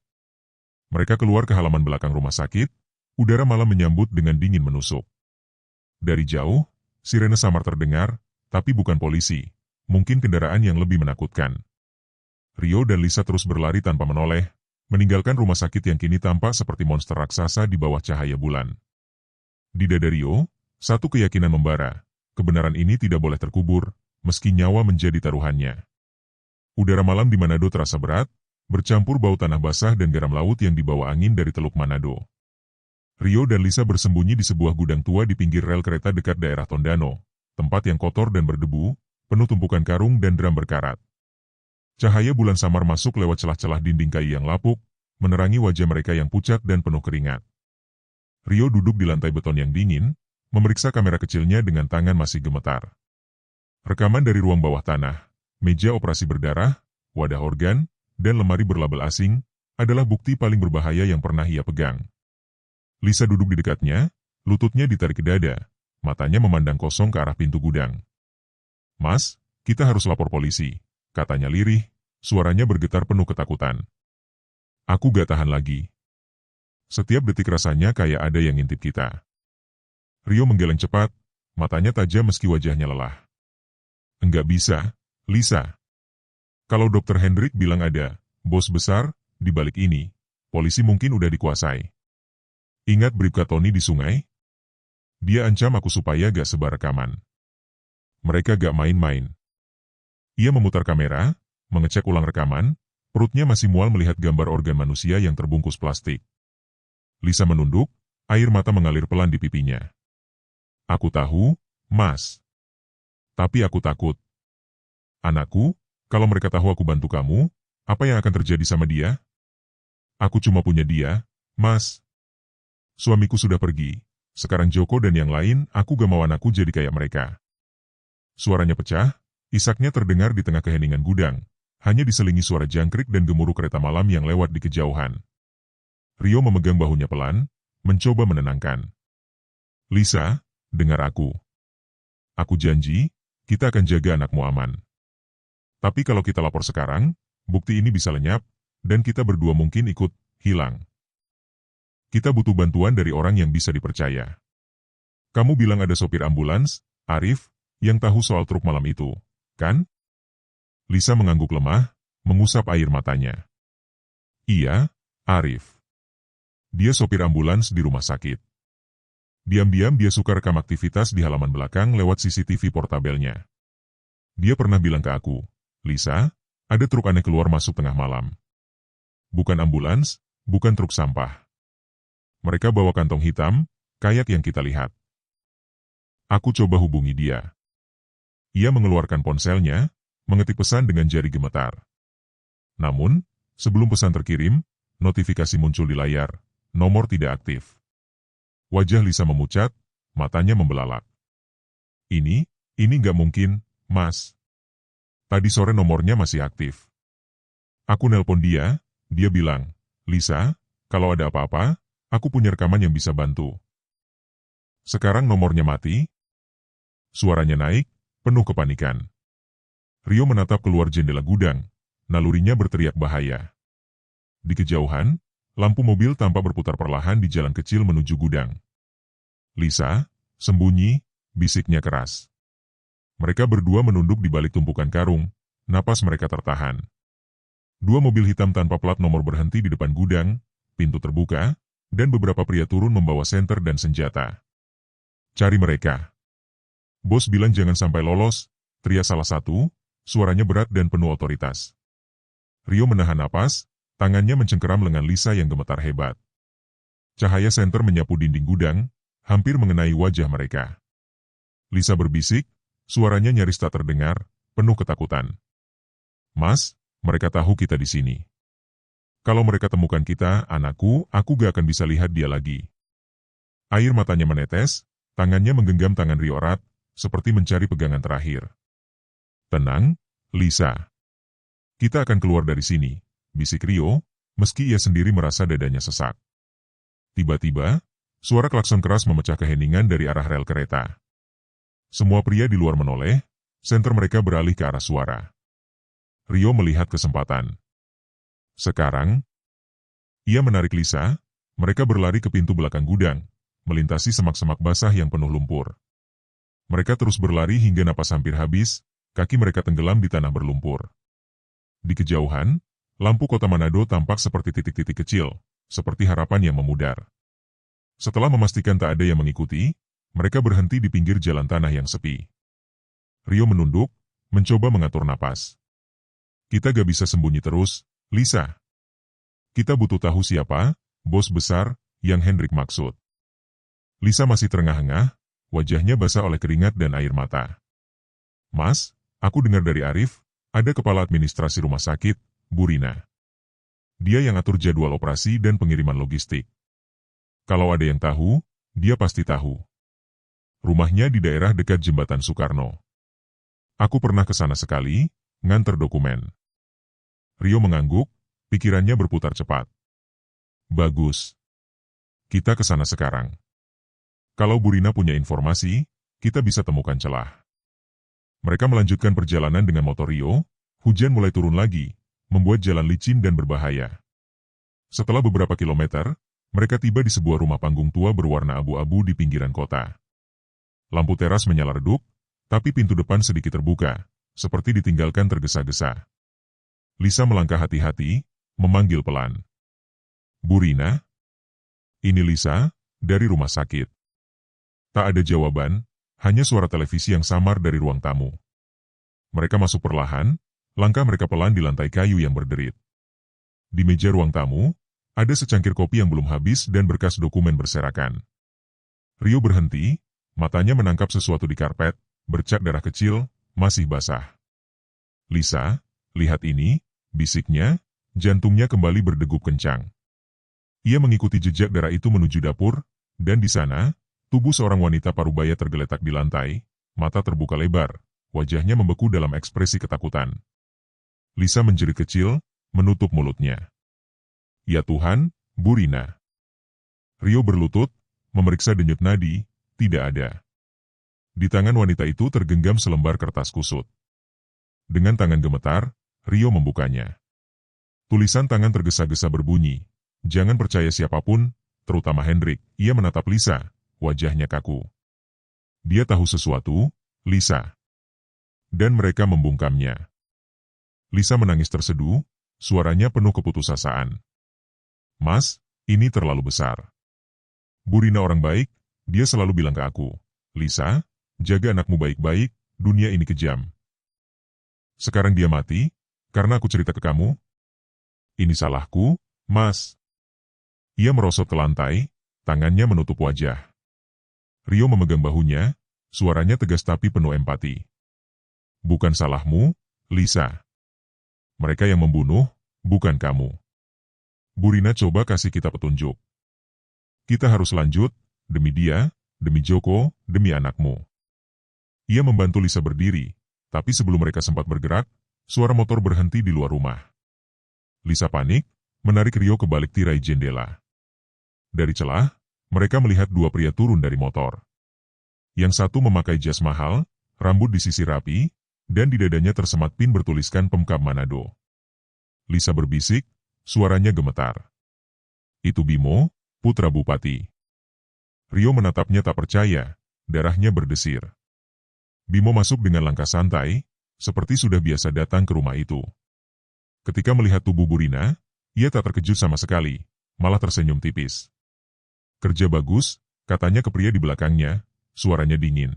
Mereka keluar ke halaman belakang rumah sakit, udara malam menyambut dengan dingin menusuk. Dari jauh, sirene samar terdengar, tapi bukan polisi, mungkin kendaraan yang lebih menakutkan. Rio dan Lisa terus berlari tanpa menoleh, meninggalkan rumah sakit yang kini tampak seperti monster raksasa di bawah cahaya bulan. Di dada Rio, satu keyakinan membara, kebenaran ini tidak boleh terkubur, meski nyawa menjadi taruhannya. Udara malam di Manado terasa berat, bercampur bau tanah basah dan garam laut yang dibawa angin dari Teluk Manado. Rio dan Lisa bersembunyi di sebuah gudang tua di pinggir rel kereta dekat daerah Tondano, tempat yang kotor dan berdebu, penuh tumpukan karung dan drum berkarat. Cahaya bulan samar masuk lewat celah-celah dinding kayu yang lapuk, menerangi wajah mereka yang pucat dan penuh keringat. Rio duduk di lantai beton yang dingin, memeriksa kamera kecilnya dengan tangan masih gemetar. Rekaman dari ruang bawah tanah, meja operasi berdarah, wadah organ, dan lemari berlabel asing, adalah bukti paling berbahaya yang pernah ia pegang. Lisa duduk di dekatnya, lututnya ditarik ke dada, matanya memandang kosong ke arah pintu gudang. Mas, kita harus lapor polisi, katanya lirih, suaranya bergetar penuh ketakutan. Aku gak tahan lagi. Setiap detik rasanya kayak ada yang ngintip kita. Rio menggeleng cepat, matanya tajam meski wajahnya lelah. Enggak bisa, Lisa. Kalau Dr. Hendrik bilang ada bos besar di balik ini, polisi mungkin udah dikuasai. Ingat bribka Tony di sungai? Dia ancam aku supaya gak sebar rekaman. Mereka gak main-main. Ia memutar kamera, mengecek ulang rekaman, perutnya masih mual melihat gambar organ manusia yang terbungkus plastik. Lisa menunduk, air mata mengalir pelan di pipinya. Aku tahu, Mas. Tapi aku takut. Anakku, kalau mereka tahu aku bantu kamu, apa yang akan terjadi sama dia? Aku cuma punya dia, Mas. Suamiku sudah pergi. Sekarang Joko dan yang lain, aku gak mau anakku jadi kayak mereka. Suaranya pecah, isaknya terdengar di tengah keheningan gudang. Hanya diselingi suara jangkrik dan gemuruh kereta malam yang lewat di kejauhan. Rio memegang bahunya pelan, mencoba menenangkan. Lisa, dengar aku. Aku janji, kita akan jaga anakmu aman. Tapi kalau kita lapor sekarang, bukti ini bisa lenyap, dan kita berdua mungkin ikut hilang. Kita butuh bantuan dari orang yang bisa dipercaya. Kamu bilang ada sopir ambulans, Arif, yang tahu soal truk malam itu, kan? Lisa mengangguk lemah, mengusap air matanya. Iya, Arif. Dia sopir ambulans di rumah sakit. Diam-diam dia suka rekam aktivitas di halaman belakang lewat CCTV portabelnya. Dia pernah bilang ke aku, Lisa, ada truk aneh keluar masuk tengah malam. Bukan ambulans, bukan truk sampah. Mereka bawa kantong hitam, kayak yang kita lihat. Aku coba hubungi dia. Ia mengeluarkan ponselnya, mengetik pesan dengan jari gemetar. Namun, sebelum pesan terkirim, notifikasi muncul di layar, nomor tidak aktif. Wajah Lisa memucat, matanya membelalak. Ini nggak mungkin, Mas. Tadi sore nomornya masih aktif. Aku nelpon dia bilang, Lisa, kalau ada apa-apa, aku punya rekaman yang bisa bantu. Sekarang nomornya mati. Suaranya naik, penuh kepanikan. Rio menatap keluar jendela gudang, nalurinya berteriak bahaya. Di kejauhan, lampu mobil tampak berputar perlahan di jalan kecil menuju gudang. Lisa, sembunyi, bisiknya keras. Mereka berdua menunduk di balik tumpukan karung, napas mereka tertahan. Dua mobil hitam tanpa plat nomor berhenti di depan gudang, pintu terbuka, dan beberapa pria turun membawa senter dan senjata. Cari mereka. Bos bilang jangan sampai lolos, teriak salah satu, suaranya berat dan penuh otoritas. Rio menahan napas, tangannya mencengkeram lengan Lisa yang gemetar hebat. Cahaya senter menyapu dinding gudang, hampir mengenai wajah mereka. Lisa berbisik, suaranya nyaris tak terdengar, penuh ketakutan. Mas, mereka tahu kita di sini. Kalau mereka temukan kita, anakku, aku gak akan bisa lihat dia lagi. Air matanya menetes, tangannya menggenggam tangan Rio erat, seperti mencari pegangan terakhir. Tenang, Lisa. Kita akan keluar dari sini, bisik Rio, meski ia sendiri merasa dadanya sesak. Tiba-tiba, suara klakson keras memecah keheningan dari arah rel kereta. Semua pria di luar menoleh, senter mereka beralih ke arah suara. Rio melihat kesempatan. Sekarang, ia menarik Lisa, mereka berlari ke pintu belakang gudang, melintasi semak-semak basah yang penuh lumpur. Mereka terus berlari hingga napas hampir habis, kaki mereka tenggelam di tanah berlumpur. Di kejauhan, lampu kota Manado tampak seperti titik-titik kecil, seperti harapan yang memudar. Setelah memastikan tak ada yang mengikuti, mereka berhenti di pinggir jalan tanah yang sepi. Rio menunduk, mencoba mengatur napas. Kita gak bisa sembunyi terus, Lisa. Kita butuh tahu siapa, bos besar, yang Hendrik maksud. Lisa masih terengah-engah, wajahnya basah oleh keringat dan air mata. Mas, aku dengar dari Arif, ada kepala administrasi rumah sakit, Burina. Dia yang atur jadwal operasi dan pengiriman logistik. Kalau ada yang tahu, dia pasti tahu. Rumahnya di daerah dekat jembatan Soekarno. Aku pernah ke sana sekali, nganter dokumen. Rio mengangguk, pikirannya berputar cepat. Bagus. Kita ke sana sekarang. Kalau Burina punya informasi, kita bisa temukan celah. Mereka melanjutkan perjalanan dengan motor Rio, hujan mulai turun lagi, membuat jalan licin dan berbahaya. Setelah beberapa kilometer, mereka tiba di sebuah rumah panggung tua berwarna abu-abu di pinggiran kota. Lampu teras menyala redup, tapi pintu depan sedikit terbuka, seperti ditinggalkan tergesa-gesa. Lisa melangkah hati-hati, memanggil pelan. "Bu Rina?" "Ini Lisa, dari rumah sakit." Tak ada jawaban, hanya suara televisi yang samar dari ruang tamu. Mereka masuk perlahan, langkah mereka pelan di lantai kayu yang berderit. Di meja ruang tamu, ada secangkir kopi yang belum habis dan berkas dokumen berserakan. Rio berhenti, matanya menangkap sesuatu di karpet, bercak darah kecil, masih basah. "Lisa, lihat ini," bisiknya, jantungnya kembali berdegup kencang. Ia mengikuti jejak darah itu menuju dapur, dan di sana, tubuh seorang wanita parubaya tergeletak di lantai, mata terbuka lebar, wajahnya membeku dalam ekspresi ketakutan. Lisa menjerit kecil, menutup mulutnya. "Ya Tuhan, Bu Rina." Rio berlutut, memeriksa denyut nadi, tidak ada. Di tangan wanita itu tergenggam selembar kertas kusut. Dengan tangan gemetar, Rio membukanya. Tulisan tangan tergesa-gesa berbunyi, "Jangan percaya siapapun, terutama Hendrik." Ia menatap Lisa, wajahnya kaku. Dia tahu sesuatu, Lisa. Dan mereka membungkamnya. Lisa menangis terseduh, suaranya penuh keputusasaan. "Mas, ini terlalu besar. Bu Rina orang baik, dia selalu bilang ke aku, 'Lisa, jaga anakmu baik-baik, dunia ini kejam.' Sekarang dia mati, karena aku cerita ke kamu. Ini salahku, Mas." Ia merosot ke lantai, tangannya menutup wajah. Rio memegang bahunya, suaranya tegas tapi penuh empati. "Bukan salahmu, Lisa. Mereka yang membunuh, bukan kamu. Bu Rina coba kasih kita petunjuk. Kita harus lanjut, demi dia, demi Joko, demi anakmu." Ia membantu Lisa berdiri, tapi sebelum mereka sempat bergerak, suara motor berhenti di luar rumah. Lisa panik, menarik Rio ke balik tirai jendela. Dari celah, mereka melihat dua pria turun dari motor. Yang satu memakai jas mahal, rambut disisir rapi, dan di dadanya tersemat pin bertuliskan Pemkab Manado. Lisa berbisik, suaranya gemetar. "Itu Bimo, putra Bupati." Rio menatapnya tak percaya, darahnya berdesir. Bimo masuk dengan langkah santai, seperti sudah biasa datang ke rumah itu. Ketika melihat tubuh Bu Rina, ia tak terkejut sama sekali, malah tersenyum tipis. "Kerja bagus," katanya ke pria di belakangnya, suaranya dingin.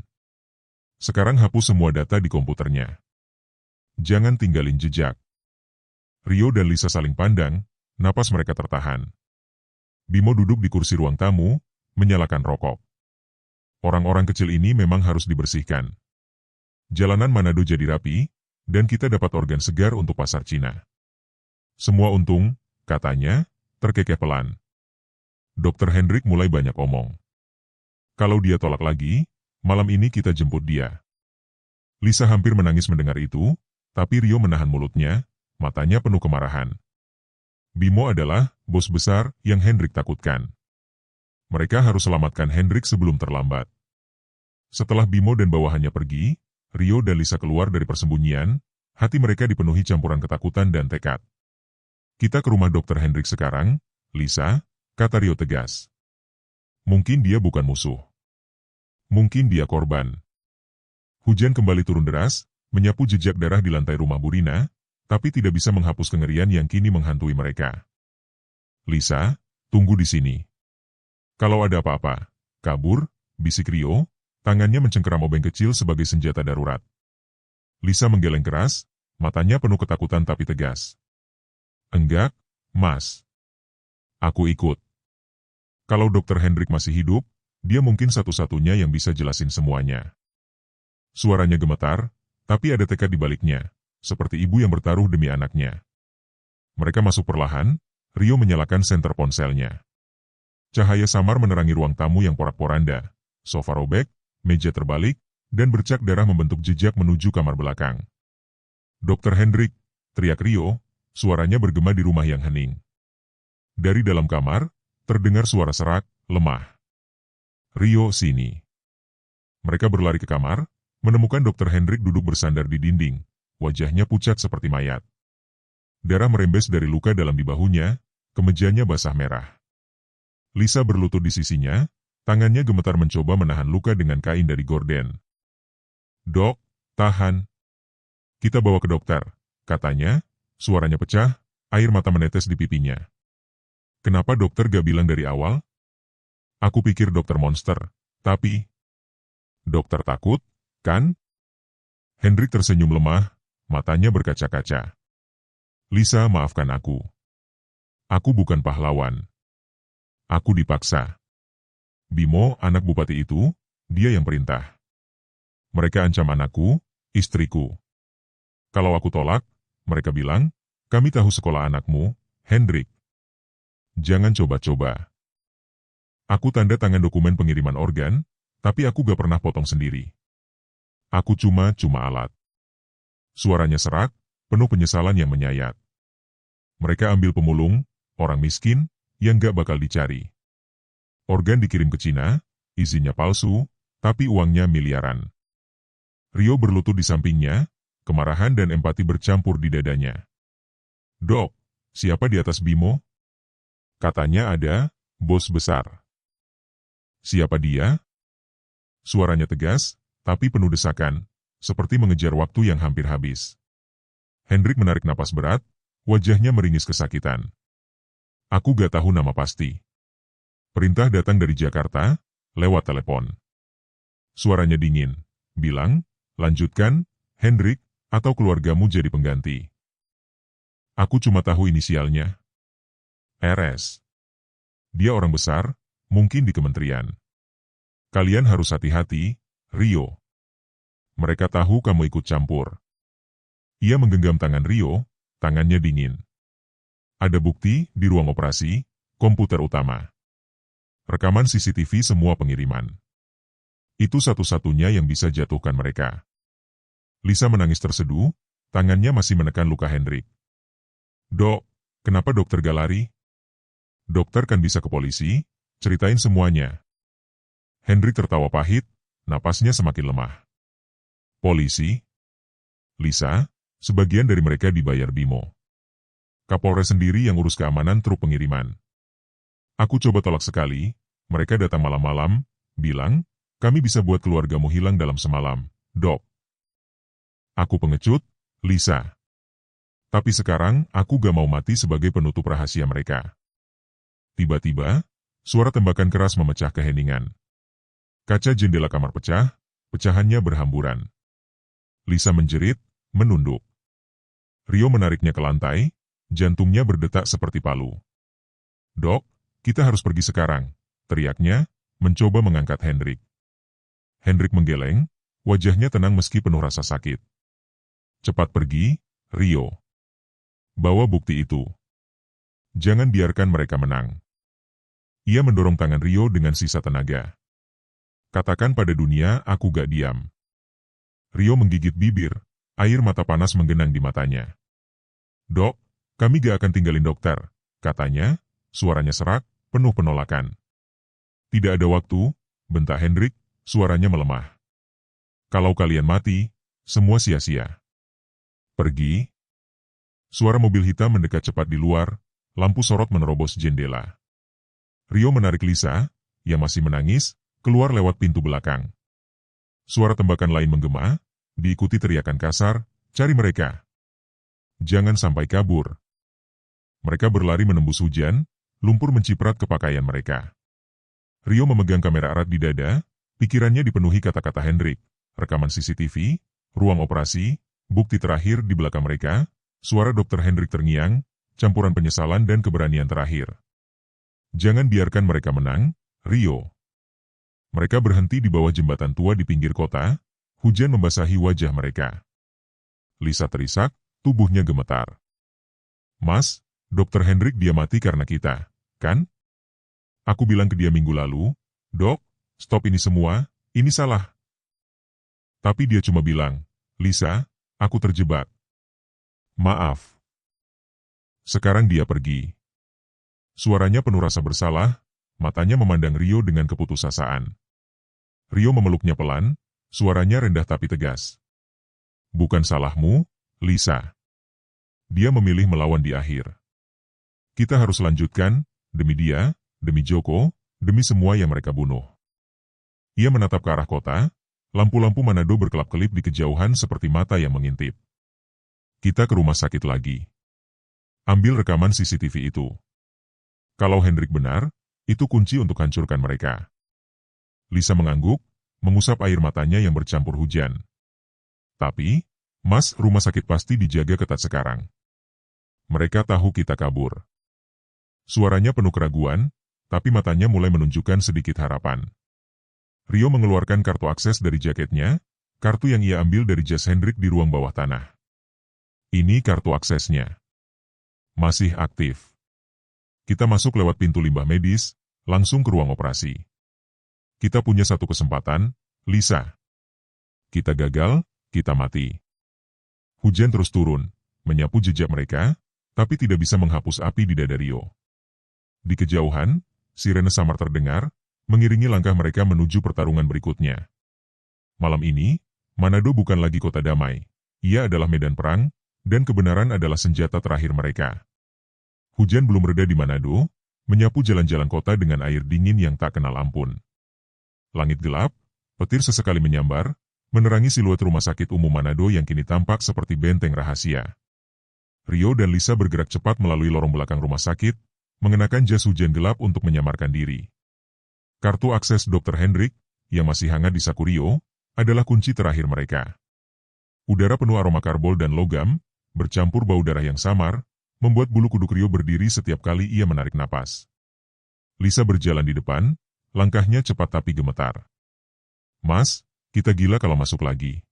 "Sekarang hapus semua data di komputernya. Jangan tinggalin jejak." Rio dan Lisa saling pandang, napas mereka tertahan. Bimo duduk di kursi ruang tamu, menyalakan rokok. Orang-orang kecil ini memang harus dibersihkan. Jalanan Manado jadi rapi, dan kita dapat organ segar untuk pasar Cina. Semua untung, katanya, terkekeh pelan. Dr. Hendrik mulai banyak omong. "Kalau dia tolak lagi, malam ini kita jemput dia." Lisa hampir menangis mendengar itu, tapi Rio menahan mulutnya, matanya penuh kemarahan. Bimo adalah bos besar yang Hendrik takutkan. Mereka harus selamatkan Hendrik sebelum terlambat. Setelah Bimo dan bawahannya pergi, Rio dan Lisa keluar dari persembunyian, hati mereka dipenuhi campuran ketakutan dan tekad. "Kita ke rumah Dr. Hendrik sekarang, Lisa," kata Rio tegas. "Mungkin dia bukan musuh. Mungkin dia korban." Hujan kembali turun deras, menyapu jejak darah di lantai rumah Bu Rina, tapi tidak bisa menghapus kengerian yang kini menghantui mereka. "Lisa, tunggu di sini. Kalau ada apa-apa, kabur," bisik Rio, tangannya mencengkeram obeng kecil sebagai senjata darurat. Lisa menggeleng keras, matanya penuh ketakutan tapi tegas. "Enggak, Mas. Aku ikut. Kalau Dr. Hendrik masih hidup, dia mungkin satu-satunya yang bisa jelasin semuanya." Suaranya gemetar, tapi ada tekad di baliknya, seperti ibu yang bertaruh demi anaknya. Mereka masuk perlahan, Rio menyalakan senter ponselnya. Cahaya samar menerangi ruang tamu yang porak-poranda, sofa robek, meja terbalik, dan bercak darah membentuk jejak menuju kamar belakang. "Dr. Hendrik," teriak Rio, suaranya bergema di rumah yang hening. Dari dalam kamar, terdengar suara serak, lemah. "Rio, sini." Mereka berlari ke kamar, menemukan Dr. Hendrik duduk bersandar di dinding, wajahnya pucat seperti mayat. darah merembes dari luka dalam di bahunya, kemejanya basah merah. Lisa berlutut di sisinya, tangannya gemetar mencoba menahan luka dengan kain dari gorden. "Dok, tahan. Kita bawa ke dokter," katanya, suaranya pecah, air mata menetes di pipinya. "Kenapa dokter gak bilang dari awal? Aku pikir dokter monster, tapi..." "Dokter takut, kan?" Hendrik tersenyum lemah, matanya berkaca-kaca. "Lisa, maafkan aku. Aku bukan pahlawan. Aku dipaksa. Bimo, anak bupati itu, dia yang perintah. Mereka ancam anakku, istriku. Kalau aku tolak, mereka bilang, kami tahu sekolah anakmu, Hendrik. Jangan coba-coba. Aku tanda tangan dokumen pengiriman organ, tapi aku gak pernah potong sendiri. Aku cuma alat." Suaranya serak, penuh penyesalan yang menyayat. Mereka ambil pemulung, orang miskin, yang gak bakal dicari. Organ dikirim ke Cina, izinnya palsu, tapi uangnya miliaran. Rio berlutut di sampingnya, kemarahan dan empati bercampur di dadanya. "Dok, siapa di atas Bimo?" "Katanya ada, bos besar." "Siapa dia?" Suaranya tegas, tapi penuh desakan, seperti mengejar waktu yang hampir habis. Hendrik menarik napas berat, wajahnya meringis kesakitan. "Aku gak tahu nama pasti. Perintah datang dari Jakarta, lewat telepon." Suaranya dingin, bilang, "Lanjutkan, Hendrik, atau keluargamu jadi pengganti." "Aku cuma tahu inisialnya. RS. Dia orang besar, mungkin di kementerian. Kalian harus hati-hati, Rio. Mereka tahu kamu ikut campur." Ia menggenggam tangan Rio, tangannya dingin. "Ada bukti di ruang operasi, komputer utama. Rekaman CCTV semua pengiriman. Itu satu-satunya yang bisa jatuhkan mereka." Lisa menangis terseduh, tangannya masih menekan luka Hendrik. "Dok, kenapa dokter gak lari? Dokter kan bisa ke polisi, ceritain semuanya." Hendrik tertawa pahit, napasnya semakin lemah. "Polisi? Lisa, sebagian dari mereka dibayar Bimo. Kapolres sendiri yang urus keamanan truk pengiriman. Aku coba tolak sekali, mereka datang malam-malam, bilang, kami bisa buat keluargamu hilang dalam semalam, Dok." "Aku pengecut, Lisa. Tapi sekarang aku gak mau mati sebagai penutup rahasia mereka." Tiba-tiba, suara tembakan keras memecah keheningan. Kaca jendela kamar pecah, pecahannya berhamburan. Lisa menjerit, menunduk. Rio menariknya ke lantai, jantungnya berdetak seperti palu. "Dok, kita harus pergi sekarang," teriaknya, mencoba mengangkat Hendrik. Hendrik menggeleng, wajahnya tenang meski penuh rasa sakit. "Cepat pergi, Rio. Bawa bukti itu. Jangan biarkan mereka menang." Ia mendorong tangan Rio dengan sisa tenaga. "Katakan pada dunia aku gak diam." Rio menggigit bibir, air mata panas menggenang di matanya. "Dok, kami gak akan tinggalin dokter," katanya, suaranya serak, penuh penolakan. "Tidak ada waktu," bentak Hendrik, suaranya melemah. "Kalau kalian mati, semua sia-sia. Pergi." Suara mobil hitam mendekat cepat di luar, lampu sorot menerobos jendela. Rio menarik Lisa, yang masih menangis, keluar lewat pintu belakang. Suara tembakan lain menggema, diikuti teriakan kasar, "Cari mereka! Jangan sampai kabur." Mereka berlari menembus hujan, lumpur menciprat ke pakaian mereka. Rio memegang kamera erat di dada, pikirannya dipenuhi kata-kata Hendrik, rekaman CCTV, ruang operasi, bukti terakhir di belakang mereka, suara dokter Hendrik terngiang, campuran penyesalan dan keberanian terakhir. Jangan biarkan mereka menang, Rio. Mereka berhenti di bawah jembatan tua di pinggir kota, hujan membasahi wajah mereka. Lisa terisak, tubuhnya gemetar. "Mas, Dokter Hendrik dia mati karena kita, kan? Aku bilang ke dia minggu lalu, Dok, stop ini semua, ini salah." Tapi dia cuma bilang, "Lisa, aku terjebak. Maaf." Sekarang dia pergi. Suaranya penuh rasa bersalah, matanya memandang Rio dengan keputusasaan. Rio memeluknya pelan, suaranya rendah tapi tegas. "Bukan salahmu, Lisa. dia memilih melawan di akhir. Kita harus lanjutkan, demi dia, demi Joko, demi semua yang mereka bunuh. Ia menatap ke arah kota, lampu-lampu Manado berkelap-kelip di kejauhan seperti mata yang mengintip. Kita ke rumah sakit lagi. Ambil rekaman CCTV itu. Kalau Hendrik benar, itu kunci untuk hancurkan mereka. Lisa mengangguk, mengusap air matanya yang bercampur hujan. Tapi, Mas, rumah sakit pasti dijaga ketat sekarang. Mereka tahu kita kabur. Suaranya penuh keraguan, tapi matanya mulai menunjukkan sedikit harapan. Rio mengeluarkan kartu akses dari jaketnya, kartu yang ia ambil dari jas Hendrik di ruang bawah tanah. Ini kartu aksesnya. Masih aktif. Kita masuk lewat pintu limbah medis, langsung ke ruang operasi. Kita punya satu kesempatan, Lisa. Kita gagal, kita mati. Hujan terus turun, menyapu jejak mereka, tapi tidak bisa menghapus api di dada Rio. Di kejauhan, sirene samar terdengar, mengiringi langkah mereka menuju pertarungan berikutnya. Malam ini, Manado bukan lagi kota damai. Ia adalah medan perang, dan kebenaran adalah senjata terakhir mereka. Hujan belum reda di Manado, menyapu jalan-jalan kota dengan air dingin yang tak kenal ampun. Langit gelap, petir sesekali menyambar, menerangi siluet rumah sakit umum Manado yang kini tampak seperti benteng rahasia. Rio dan Lisa bergerak cepat melalui lorong belakang rumah sakit, mengenakan jas hujan gelap untuk menyamarkan diri. Kartu akses Dr. Hendrik, yang masih hangat di saku Rio, adalah kunci terakhir mereka. Udara penuh aroma karbol dan logam, bercampur bau darah yang samar, membuat bulu kuduk Rio berdiri setiap kali ia menarik napas. Lisa berjalan di depan, langkahnya cepat tapi gemetar. Mas, kita gila kalau masuk lagi.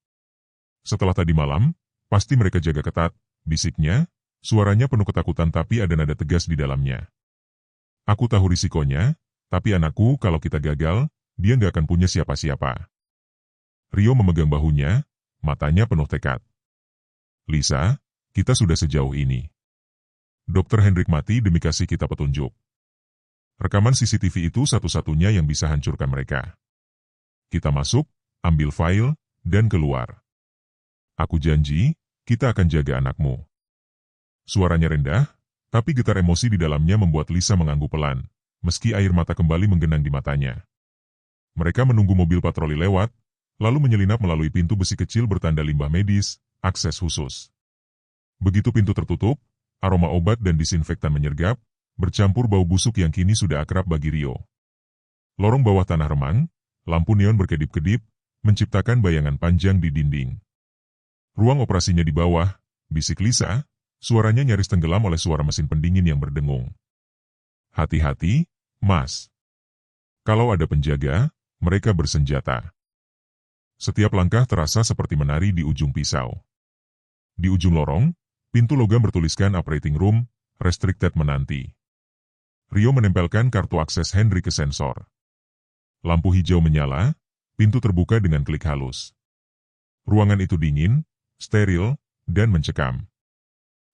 Setelah tadi malam, pasti mereka jaga ketat, bisiknya, suaranya penuh ketakutan tapi ada nada tegas di dalamnya. Aku tahu risikonya, tapi anakku kalau kita gagal, dia nggak akan punya siapa-siapa. Rio memegang bahunya, matanya penuh tekad. Lisa, kita sudah sejauh ini. Dr. Hendrik mati demi kasih kita petunjuk. Rekaman CCTV itu satu-satunya yang bisa hancurkan mereka. Kita masuk, ambil file, dan keluar. Aku janji, kita akan jaga anakmu. Suaranya rendah, tapi getar emosi di dalamnya membuat Lisa mengangguk pelan, meski air mata kembali menggenang di matanya. Mereka menunggu mobil patroli lewat, lalu menyelinap melalui pintu besi kecil bertanda limbah medis, akses khusus. Begitu pintu tertutup, aroma obat dan disinfektan menyergap, bercampur bau busuk yang kini sudah akrab bagi Rio. Lorong bawah tanah remang, lampu neon berkedip-kedip, menciptakan bayangan panjang di dinding. Ruang operasinya di bawah, bisik Lisa, suaranya nyaris tenggelam oleh suara mesin pendingin yang berdengung. Hati-hati, Mas. Kalau ada penjaga, mereka bersenjata. Setiap langkah terasa seperti menari di ujung pisau. Di ujung lorong, pintu logam bertuliskan operating room, restricted menanti. Rio menempelkan kartu akses Henry ke sensor. Lampu hijau menyala, pintu terbuka dengan klik halus. Ruangan itu dingin, steril, dan mencekam.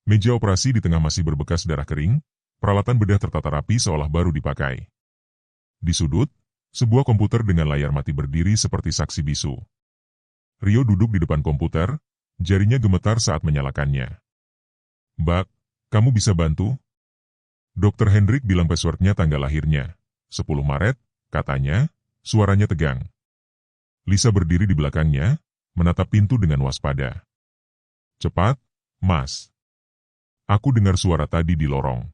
Meja operasi di tengah masih berbekas darah kering, peralatan bedah tertata rapi seolah baru dipakai. Di sudut, sebuah komputer dengan layar mati berdiri seperti saksi bisu. Rio duduk di depan komputer, jarinya gemetar saat menyalakannya. Mbak, kamu bisa bantu? Dr. Hendrik bilang passwordnya tanggal lahirnya. 10 Maret, katanya, suaranya tegang. Lisa berdiri di belakangnya, menatap pintu dengan waspada. Cepat, Mas. Aku dengar suara tadi di lorong.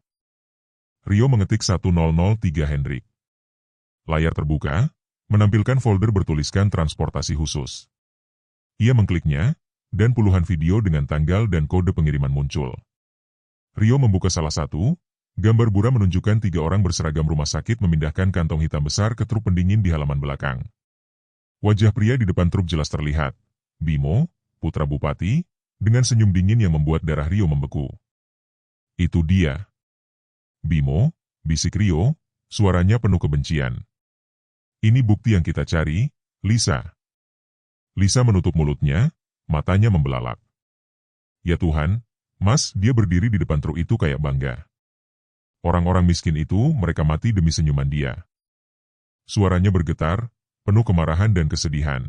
Rio mengetik 1003 Hendrik. Layar terbuka, menampilkan folder bertuliskan transportasi khusus. Ia mengkliknya, dan puluhan video dengan tanggal dan kode pengiriman muncul. Rio membuka salah satu, gambar buram menunjukkan 3 orang berseragam rumah sakit memindahkan kantong hitam besar ke truk pendingin di halaman belakang. Wajah pria di depan truk jelas terlihat, Bimo, putra bupati, dengan senyum dingin yang membuat darah Rio membeku. Itu dia. Bimo, bisik Rio, suaranya penuh kebencian. Ini bukti yang kita cari, Lisa. Lisa menutup mulutnya, matanya membelalak. Ya Tuhan, Mas, dia berdiri di depan truk itu kayak bangga. Orang-orang miskin itu, mereka mati demi senyuman dia. Suaranya bergetar, penuh kemarahan dan kesedihan.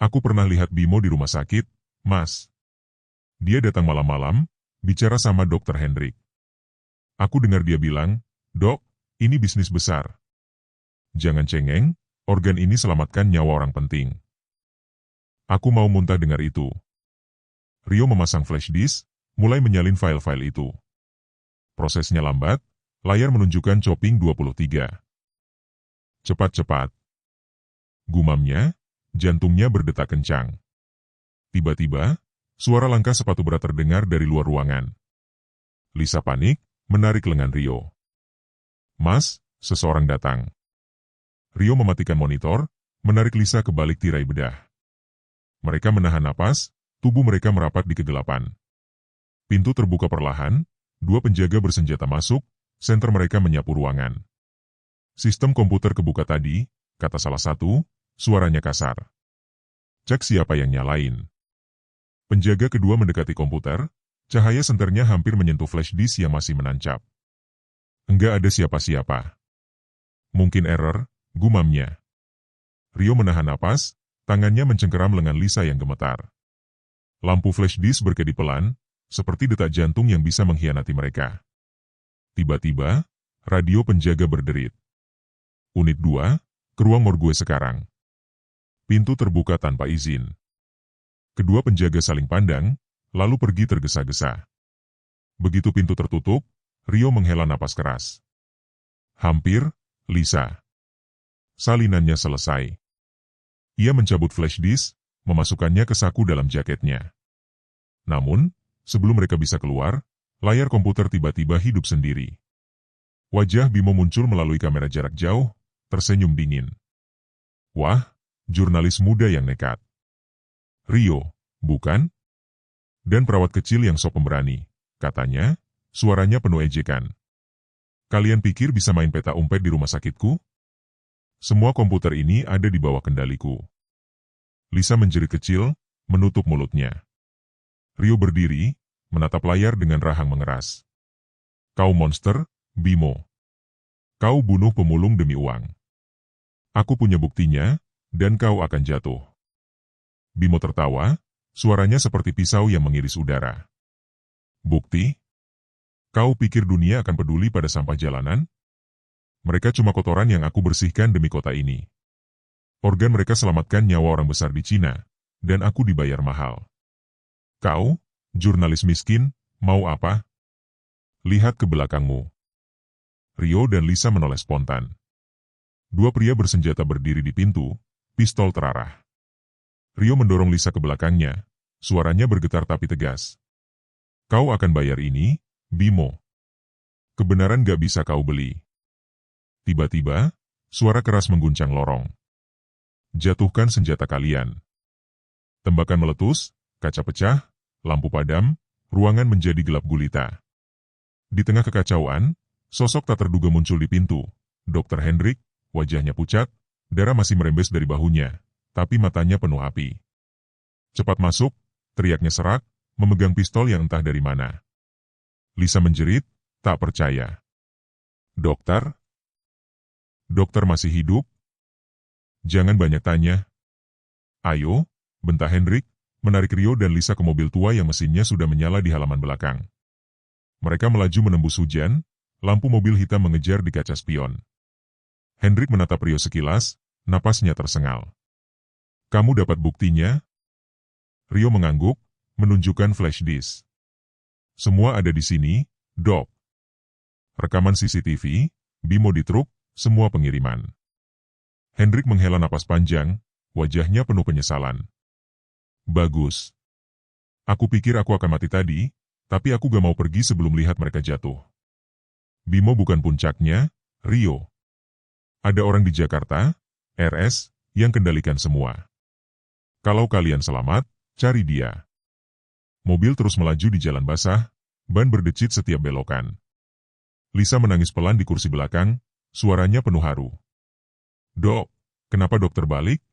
Aku pernah lihat Bimo di rumah sakit, Mas. Dia datang malam-malam, bicara sama Dr. Hendrik. Aku dengar dia bilang, "Dok, ini bisnis besar. Jangan cengeng, organ ini selamatkan nyawa orang penting." Aku mau muntah dengar itu. Rio memasang flash disk, mulai menyalin file-file itu. Prosesnya lambat, layar menunjukkan chopping 23. Cepat-cepat. Gumamnya, jantungnya berdetak kencang. Tiba-tiba, suara langkah sepatu berat terdengar dari luar ruangan. Lisa panik, menarik lengan Rio. "Mas, seseorang datang." Rio mematikan monitor, menarik Lisa ke balik tirai bedah. Mereka menahan napas, tubuh mereka merapat di kegelapan. Pintu terbuka perlahan, dua penjaga bersenjata masuk, senter mereka menyapu ruangan. "Sistem komputer kebuka tadi," kata salah satu, suaranya kasar. "Cek siapa yang nyalain." Penjaga kedua mendekati komputer, cahaya senternya hampir menyentuh flash disk yang masih menancap. "Enggak ada siapa-siapa." "Mungkin error," gumamnya. Rio menahan napas, tangannya mencengkeram lengan Lisa yang gemetar. Lampu flash disk berkedip pelan, seperti detak jantung yang bisa mengkhianati mereka. Tiba-tiba, radio penjaga berderit. "Unit 2, ke ruang morgue sekarang." Pintu terbuka tanpa izin. Kedua penjaga saling pandang, lalu pergi tergesa-gesa. Begitu pintu tertutup, Rio menghela napas keras. "Hampir, Lisa." Salinannya selesai. Ia mencabut flash disk, memasukkannya ke saku dalam jaketnya. Namun, sebelum mereka bisa keluar, layar komputer tiba-tiba hidup sendiri. Wajah Bimo muncul melalui kamera jarak jauh, tersenyum dingin. "Wah, jurnalis muda yang nekat." "Rio, bukan?" "Dan perawat kecil yang sok pemberani," katanya, suaranya penuh ejekan. "Kalian pikir bisa main peta umpet di rumah sakitku? Semua komputer ini ada di bawah kendaliku." Lisa menjerit kecil, menutup mulutnya. Rio berdiri, menatap layar dengan rahang mengeras. "Kau monster, Bimo. Kau bunuh pemulung demi uang. Aku punya buktinya, dan kau akan jatuh." Bimo tertawa, suaranya seperti pisau yang mengiris udara. "Bukti? Kau pikir dunia akan peduli pada sampah jalanan? Mereka cuma kotoran yang aku bersihkan demi kota ini. Organ mereka selamatkan nyawa orang besar di Cina, dan aku dibayar mahal. Kau, jurnalis miskin, mau apa? Lihat ke belakangmu." Rio dan Lisa menoleh spontan. Dua pria bersenjata berdiri di pintu, pistol terarah. Rio mendorong Lisa ke belakangnya, suaranya bergetar tapi tegas. "Kau akan bayar ini, Bimo. Kebenaran gak bisa kau beli." Tiba-tiba, suara keras mengguncang lorong. "Jatuhkan senjata kalian." Tembakan meletus, kaca pecah, lampu padam, ruangan menjadi gelap gulita. Di tengah kekacauan, sosok tak terduga muncul di pintu. Dr. Hendrik, wajahnya pucat, darah masih merembes dari bahunya, tapi matanya penuh api. "Cepat masuk," teriaknya serak, memegang pistol yang entah dari mana. Lisa menjerit, tak percaya. "Dokter? Dokter masih hidup? Jangan banyak tanya." "Ayo," bentak Hendrik, menarik Rio dan Lisa ke mobil tua yang mesinnya sudah menyala di halaman belakang. Mereka melaju menembus hujan, lampu mobil hitam mengejar di kaca spion. Hendrik menatap Rio sekilas, napasnya tersengal. "Kamu dapat buktinya?" Rio mengangguk, menunjukkan flash disk. "Semua ada di sini, Dok. Rekaman CCTV, Bimo di truk, semua pengiriman." Hendrik menghela napas panjang, wajahnya penuh penyesalan. "Bagus. Aku pikir aku akan mati tadi, tapi aku gak mau pergi sebelum lihat mereka jatuh. Bimo bukan puncaknya, Rio. Ada orang di Jakarta, RS, yang kendalikan semua. Kalau kalian selamat, cari dia." Mobil terus melaju di jalan basah, ban berdecit setiap belokan. Lisa menangis pelan di kursi belakang, suaranya penuh haru. "Dok, kenapa dokter balik?"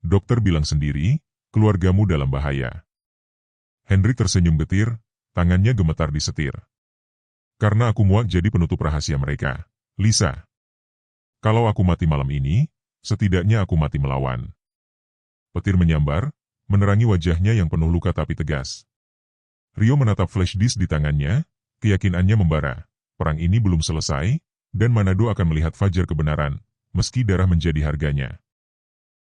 "Dokter bilang sendiri, keluargamu dalam bahaya." Hendrik tersenyum getir, tangannya gemetar di setir. "Karena aku muak jadi penutup rahasia mereka, Lisa. Kalau aku mati malam ini, setidaknya aku mati melawan." Petir menyambar, menerangi wajahnya yang penuh luka tapi tegas. Rio menatap flash disk di tangannya, keyakinannya membara. Perang ini belum selesai, dan Manado akan melihat fajar kebenaran, meski darah menjadi harganya.